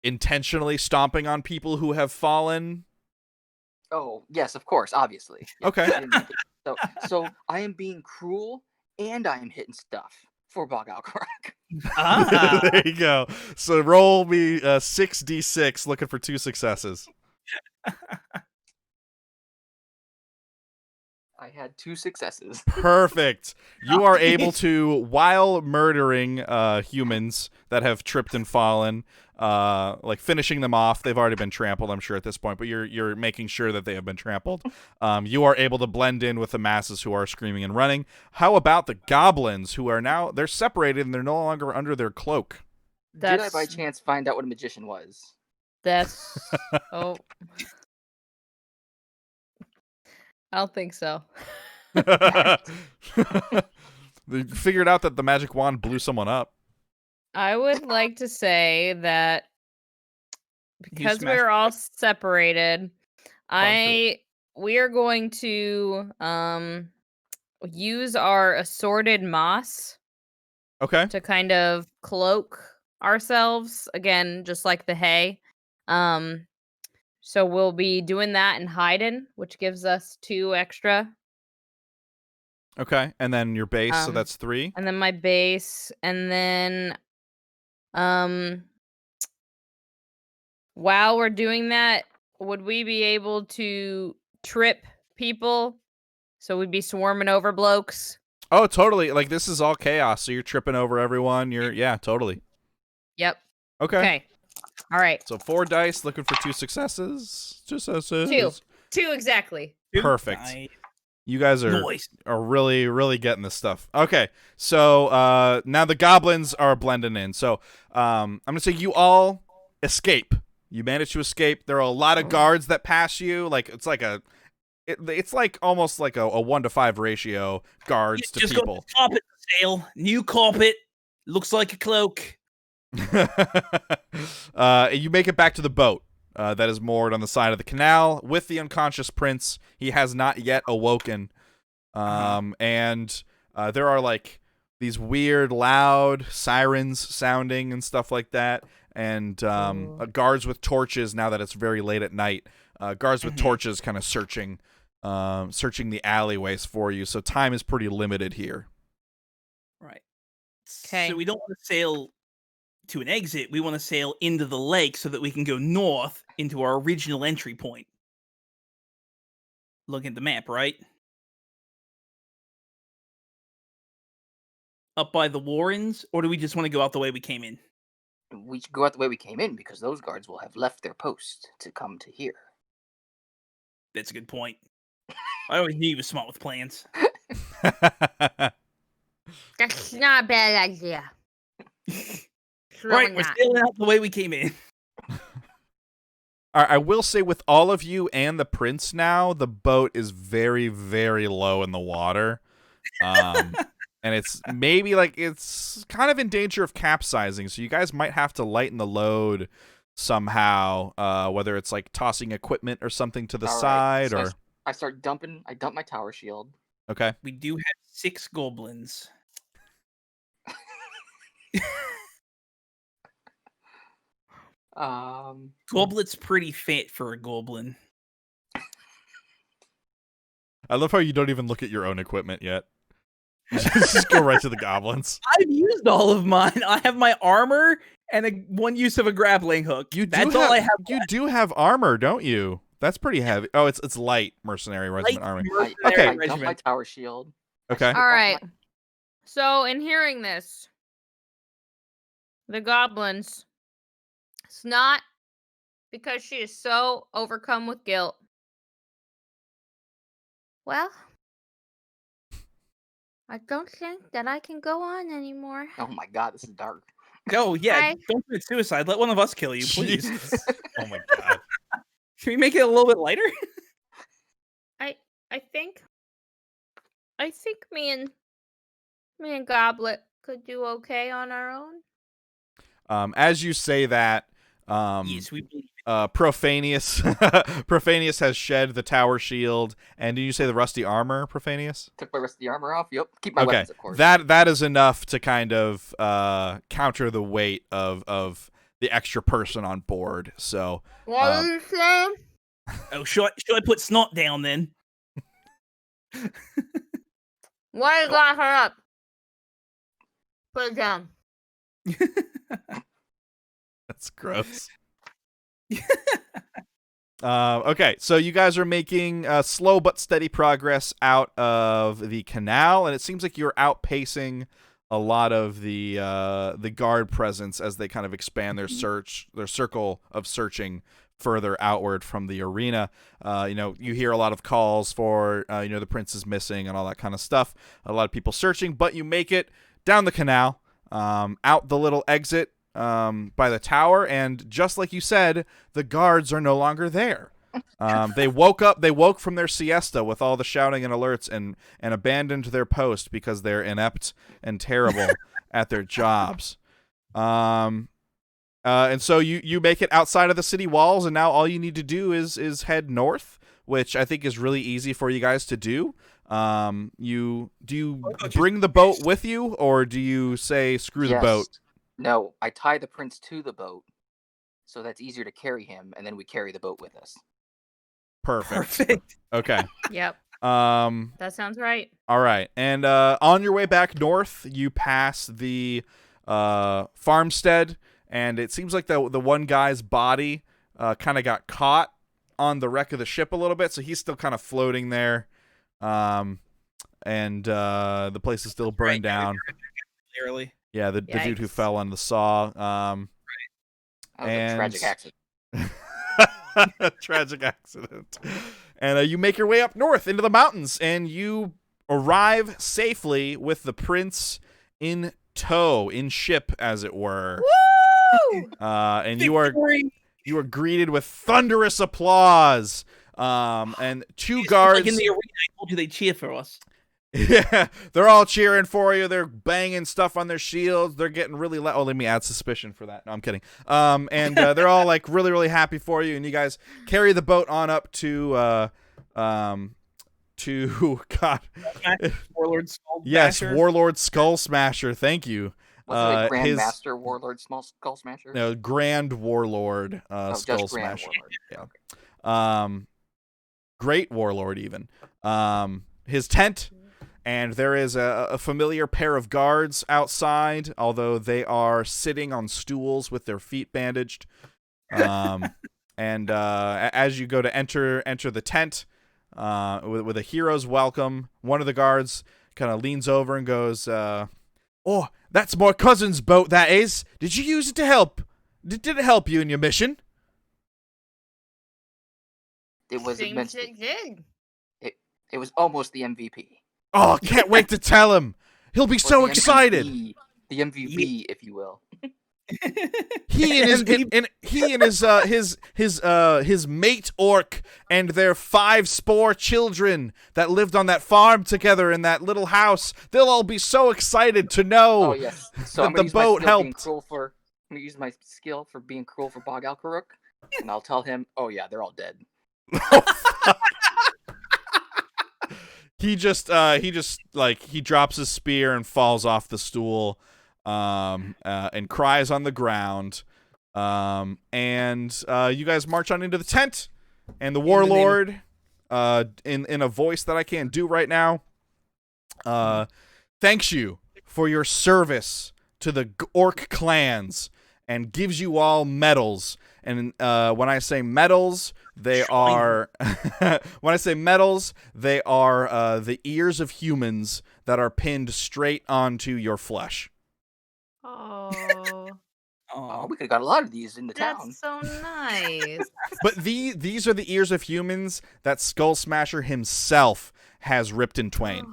intentionally stomping on people who have fallen? Oh, yes, of course, obviously. Yes, Okay. I didn't make it. So I am being cruel, and I am hitting stuff for Bog Alkarok. There you go. So roll me 6d6, looking for 2 successes. I had 2 successes. Perfect. You are able to, while murdering humans that have tripped and fallen, like finishing them off. They've already been trampled, I'm sure, at this point, but you're making sure that they have been trampled. You are able to blend in with the masses who are screaming and running. How about the goblins, who are now, they're separated and they're no longer under their cloak? Did I by chance find out what a magician was? That's oh. I don't think so. They figured out that the magic wand blew someone up. I would like to say that because smashed we're all separated, we are going to use our assorted moss Okay. to kind of cloak ourselves again, just like the hay. So we'll be doing that and hiding, which gives us 2 extra. Okay. And then your base, so that's 3. And then my base, and then while we're doing that, would we be able to trip people? So we'd be swarming over blokes. Oh, totally. Like, this is all chaos, so you're tripping over everyone. Yeah, totally. Yep. Okay. Okay. All right. So 4 dice, looking for 2 successes. 2 successes. 2 exactly. Perfect. You guys are Noise. really, really getting this stuff. Okay, so now the goblins are blending in. So I'm going to say you all escape. You manage to escape. There are a lot of guards that pass you. Like it's like it's like almost like a 1-to-5 ratio guards to just people. Got the carpet sale. New carpet. Looks like a cloak. You make it back to the boat that is moored on the side of the canal with the unconscious prince. He has not yet awoken. And there are like these weird, loud sirens sounding and stuff like that. And guards with torches, now that it's very late at night, guards with torches kind of searching the alleyways for you. So time is pretty limited here. Right. Okay. So we don't want to sail to an exit. We want to sail into the lake so that we can go north into our original entry point. Look at the map, right? Up by the Warrens, or do we just want to go out the way we came in? We should go out the way we came in because those guards will have left their post to come to here. That's a good point. I always knew you were smart with plans. That's not a bad idea. Right, we're sailing out the way we came in. I will say with all of you and the prince now, the boat is very, very low in the water. And it's maybe like it's kind of in danger of capsizing. So you guys might have to lighten the load somehow, whether it's like tossing equipment or something to the side. So I dump my tower shield. Okay. We do have 6 goblins. Goblet's pretty fit for a goblin. I love how you don't even look at your own equipment yet. Just go right to the goblins. I've used all of mine. I have my armor and one use of a grappling hook. That's all I have. You do have armor, don't you? That's pretty heavy. Oh, it's light mercenary regiment armor. Okay. I dump my tower shield. Okay. All right. So in hearing this, the goblins, it's not because she is so overcome with guilt. Well, I don't think that I can go on anymore. Oh my god, this is dark. Oh, yeah. Don't commit suicide. Let one of us kill you, please. Jesus. Oh my god. Can we make it a little bit lighter? I think me and Goblet could do okay on our own. As you say that, Yes, we believe. Profanius has shed the tower shield, and did you say the rusty armor, Profanius? Took my rusty armor off. Yep. Keep my weapons, of course. That is enough to kind of counter the weight of the extra person on board. So What are you saying? Oh, should I put Snot down then? Why you got her up? Put it down. That's gross. Okay, so you guys are making slow but steady progress out of the canal, and it seems like you're outpacing a lot of the guard presence as they kind of expand their circle of searching further outward from the arena. You hear a lot of calls for the prince is missing and all that kind of stuff. A lot of people searching, but you make it down the canal, out the little exit by the tower, and just like you said, the guards are no longer there. They woke from their siesta with all the shouting and alerts and abandoned their post because they're inept and terrible at their jobs. And so you make it outside of the city walls, and now all you need to do is head north, which I think is really easy for you guys to do. Do you bring the boat with you, or do you say screw the boat? No, I tie the prince to the boat, so that's easier to carry him, and then we carry the boat with us. Perfect. Okay. Yep. That sounds right. All right. And on your way back north, you pass the farmstead, and it seems like the one guy's body kind of got caught on the wreck of the ship a little bit, so he's still kind of floating there. And the place is still burned down. Clearly. Yeah, the dude who fell on the saw. That was a tragic accident. Tragic accident. And you make your way up north into the mountains, and you arrive safely with the prince in tow, in ship, as it were. Woo! And you are greeted with thunderous applause. And two guards. Like in the arena, I told you they cheer for us. Yeah, they're all cheering for you. They're banging stuff on their shields. They're getting really loud. Oh, let me add suspicion for that. No, I'm kidding. And they're all like really, really happy for you. And you guys carry the boat on up to God. Warlord Skull Yes, Smasher. Warlord Skull Smasher. Thank you. Wasn't it Grandmaster Warlord Skull Smasher? No, Grand Warlord Skull just Grand Smasher. Warlord. Yeah. Great Warlord even. His tent. And there is a familiar pair of guards outside, although they are sitting on stools with their feet bandaged. And as you go to enter the tent with a hero's welcome, one of the guards kind of leans over and goes, "Oh, that's my cousin's boat, that is. Did you use it to help? Did it help you in your mission?" It was Seems it did. It was almost the MVP. Oh, I can't wait to tell him. He'll be so excited. The MVP, if you will. He and his mate orc and their 5 spore children that lived on that farm together in that little house. They'll all be so excited to know Oh yes. So that the boat helped. I'm gonna use my skill for being cruel for Bog Alkaruk, and I'll tell him, "Oh yeah, they're all dead." He just he drops his spear and falls off the stool, and cries on the ground. And you guys march on into the tent, and the warlord, in a voice that I can't do right now, thanks you for your service to the orc clans and gives you all medals. And when I say medals, they are when I say medals, they are the ears of humans that are pinned straight onto your flesh. Oh, Oh, we could have got a lot of these in the town. that's so nice. But these are the ears of humans that Skull Smasher himself has ripped in twain.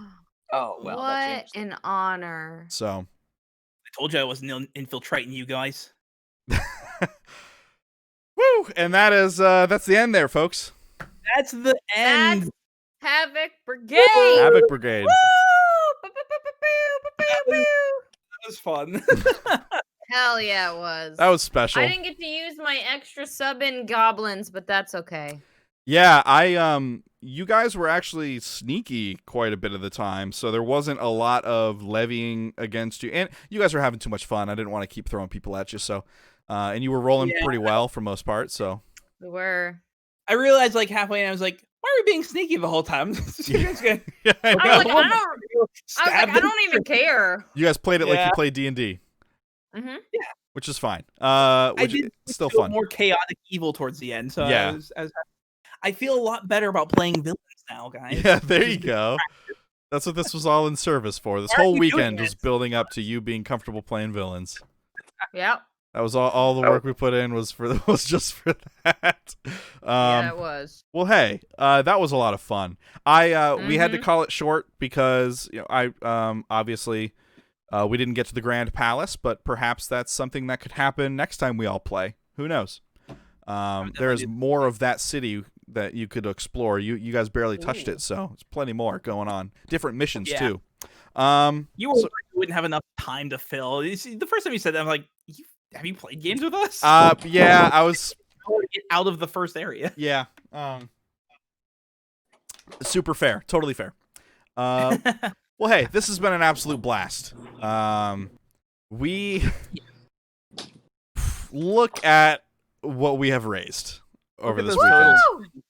Oh well, that What changed. an honor. So I told you I wasn't infiltrating you guys. woo! And that's the end there, folks. That's the end. That's Havoc Brigade. Havoc Brigade. Woo! That was fun. Hell yeah, it was. That was special. I didn't get to use my extra sub in goblins, but that's okay. Yeah, you guys were actually sneaky quite a bit of the time, so there wasn't a lot of levying against you. And you guys were having too much fun. I didn't want to keep throwing people at you, so and you were rolling pretty well for most part, so We were. I realized like halfway, and I was like, "Why are we being sneaky the whole time?" Yeah, I I know. was like, I don't even care. You guys played it like you Yeah. played D&D, Mm-hmm. which is fine. I Which did is still feel fun. more chaotic evil towards the end. So Yeah. I feel a lot better about playing villains now, guys. Yeah, there you go. That's what this was all in service for. This Why are whole you doing weekend was this? building up to you being comfortable playing villains. Yep. That was all the work we put in was just for that. Yeah, it was. Well, hey, that was a lot of fun. We had to Mhm. call it short because I obviously we didn't get to the Grand Palace, but perhaps that's something that could happen next time we all play. Who knows? There's more of that city that you could explore. You guys barely touched it, so there's plenty more going on. Different missions Yeah. too. You were worried you wouldn't have enough time to fill. You see, the first time you said that, I'm like, have you played games with us? Yeah, I was. I wanna get out of the first area. Yeah. Super fair. Totally fair. Well, hey, this has been an absolute blast. We look at what we have raised over Look at this those weekend. totals. Woo!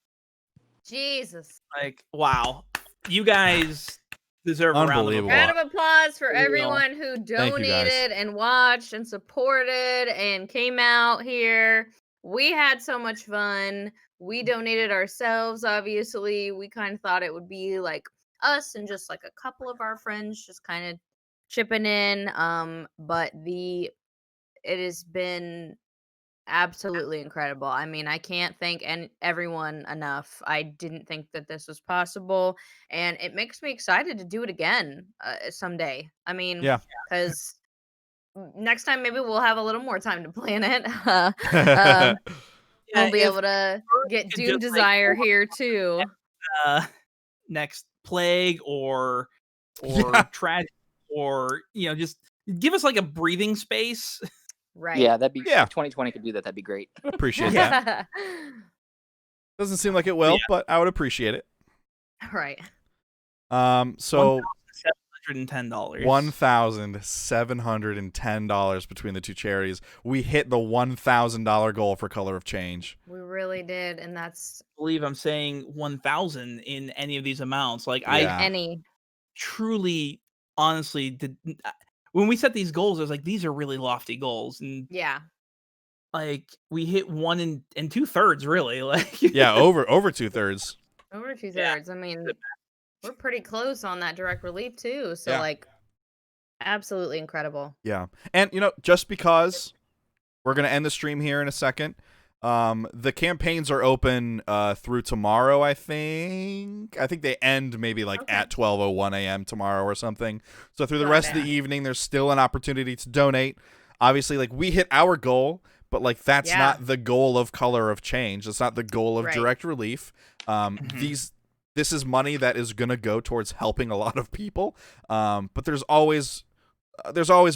Jesus. Like, wow, you guys deserve a round of Unbelievable. applause. Round of applause for For real. everyone who Thank you, guys. donated and watched and supported and came out here. We had so much fun. We donated ourselves, obviously. We kind of thought it would be like us and just like a couple of our friends just kind of chipping in. But it has been absolutely incredible. I mean, I can't thank everyone enough. I didn't think that this was possible, and it makes me excited to do it again someday. I mean, Yeah. because next time maybe we'll have a little more time to plan it. Yeah, We'll be if able to get could Doom just, like, Desire here too. next plague or Yeah. tragedy, or just give us like a breathing space. Right. Yeah, that'd be. Yeah. If 2020 could do that, that'd be great. I appreciate that. Doesn't seem like it will, but I would appreciate it. Right. So $1,710. $1,710 between the two charities. We hit the $1,000 goal for Color of Change. We really did, and that's I believe I'm saying 1,000 in any of these amounts. Like Yeah. I any. truly, honestly, did when we set these goals, I was like, these are really lofty goals, and Yeah. like we hit 1 and 2/3, really. Like Yeah, over 2/3. Over 2/3. Yeah. I mean, we're pretty close on that direct relief too. So Yeah. like, absolutely incredible. Yeah. And just because we're going to end the stream here in a second, the campaigns are open through tomorrow, I think. I think they end maybe like at 12:01 a.m. tomorrow or something. So through the rest of the evening, there's still an opportunity to donate. Obviously, like, we hit our goal, but like that's not the goal of Color of Change. It's not the goal of direct relief. This is money that is going to go towards helping a lot of people. But there's always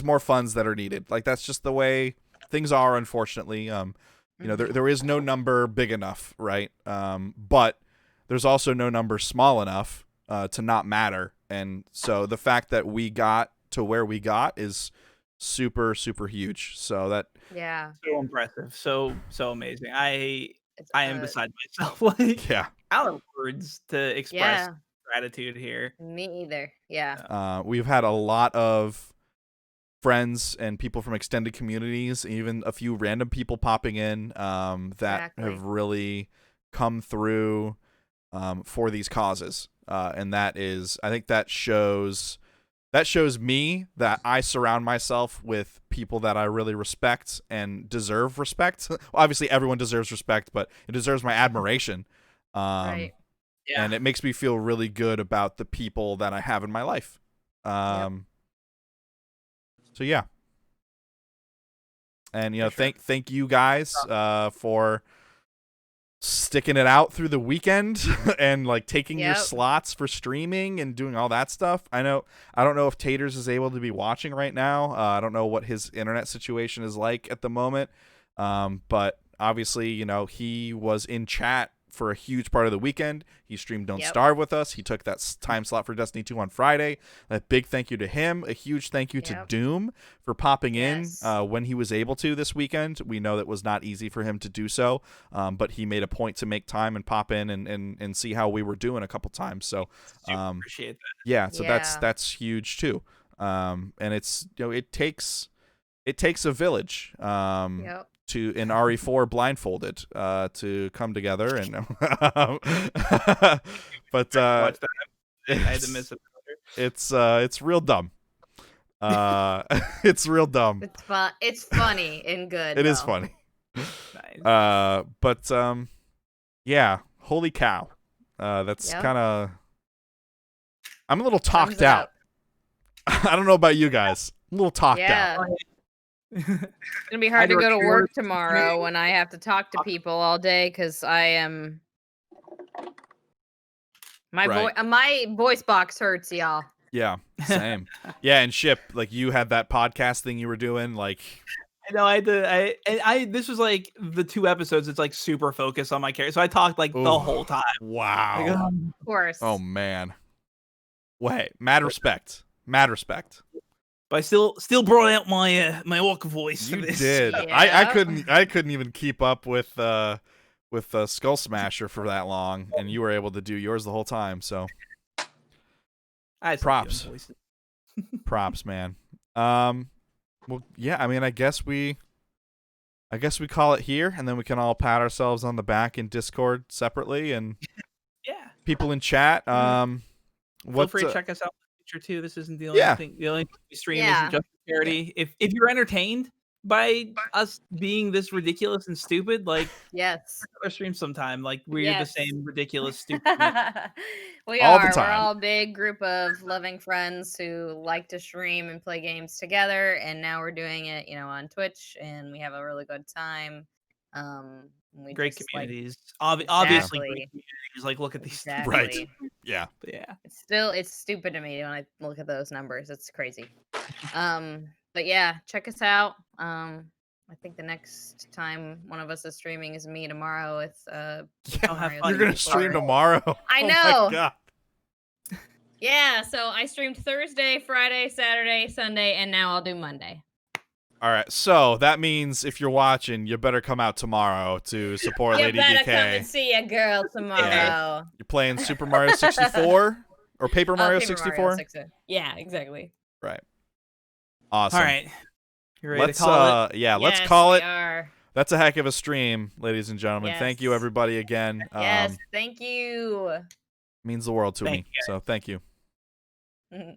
more funds that are needed. Like, that's just the way things are, unfortunately. There is no number big enough, right? But there's also no number small enough to not matter. And so the fact that we got to where we got is super, super huge. So that so impressive, so amazing. I am beside myself. Like, out of words to express gratitude here. Me either. Yeah. We've had a lot of friends and people from extended communities, even a few random people popping in that have really come through for these causes. And that is, I think that shows me that I surround myself with people that I really respect and deserve respect. Well, obviously everyone deserves respect, but it deserves my admiration. Right. Yeah. And it makes me feel really good about the people that I have in my life. So yeah. And thank you guys for sticking it out through the weekend and like taking your slots for streaming and doing all that stuff. I don't know if Taters is able to be watching right now. I don't know what his internet situation is like at the moment. But obviously, he was in chat for a huge part of the weekend. He streamed Don't Starve with us. He took that time slot for Destiny 2 on Friday. A big thank you to him. A huge thank you to Doom for popping in when he was able to this weekend. We know that was not easy for him to do so, but he made a point to make time and pop in and see how we were doing a couple times. So appreciate that. Yeah, so that's huge too. And it's it takes a village. To in RE4 blindfolded to come together and but I had to miss it. It's real dumb. It's real dumb. It's fun. It's funny and good. It is funny. Nice. But yeah, holy cow. That's kind of, I'm a little talked out. I don't know about you guys. I'm a little talked out. It's gonna be hard to go to work tomorrow when I have to talk to people all day because I am my voice box hurts, y'all. Yeah, same. Yeah, and Ship, like, you had that podcast thing you were doing, like. I know I this was like the 2 episodes. It's like super focused on my character, so I talked like the whole time. Wow. Like, of course. Oh man. Wait, mad respect. But I still brought out my orc voice for this. You did. I couldn't even keep up with Skull Smasher for that long, and you were able to do yours the whole time. So props, props, man. Well, yeah. I mean, I guess we call it here, and then we can all pat ourselves on the back in Discord separately, and people in chat. Feel free to check us out. Too. This isn't the only thing. The only thing we stream isn't just for charity. If you're entertained, by us being this ridiculous and stupid? Like, Yes. our stream sometime. Like, we're Yes. the same ridiculous, stupid. We All the are. We're time. all a big group of loving friends who like to stream and play games together. And now we're doing it, on Twitch, and we have a really good time. We Great just, communities. Obviously, Exactly. great communities. Like, look at these. Exactly. Right. Yeah. But yeah. It's stupid to me when I look at those numbers. It's crazy. But yeah, check us out. I think the next time one of us is streaming is me tomorrow with I'll have Mario fun. You're gonna 64. stream tomorrow. I Oh know. my God. Yeah, so I streamed Thursday, Friday, Saturday, Sunday, and now I'll do Monday. All right, so that means if you're watching, you better come out tomorrow to support You Lady better DK. come and see a girl tomorrow. You're playing Super Mario 64 or Paper Mario Paper 64? 64. Yeah, exactly. Right. Awesome. All right. You ready Let's to call it? let's Yes, call we it. are. That's a heck of a stream, ladies and gentlemen. Thank you Yes. everybody again. Yes, thank you. Means the world to Thank me. you, So thank you. Mhm.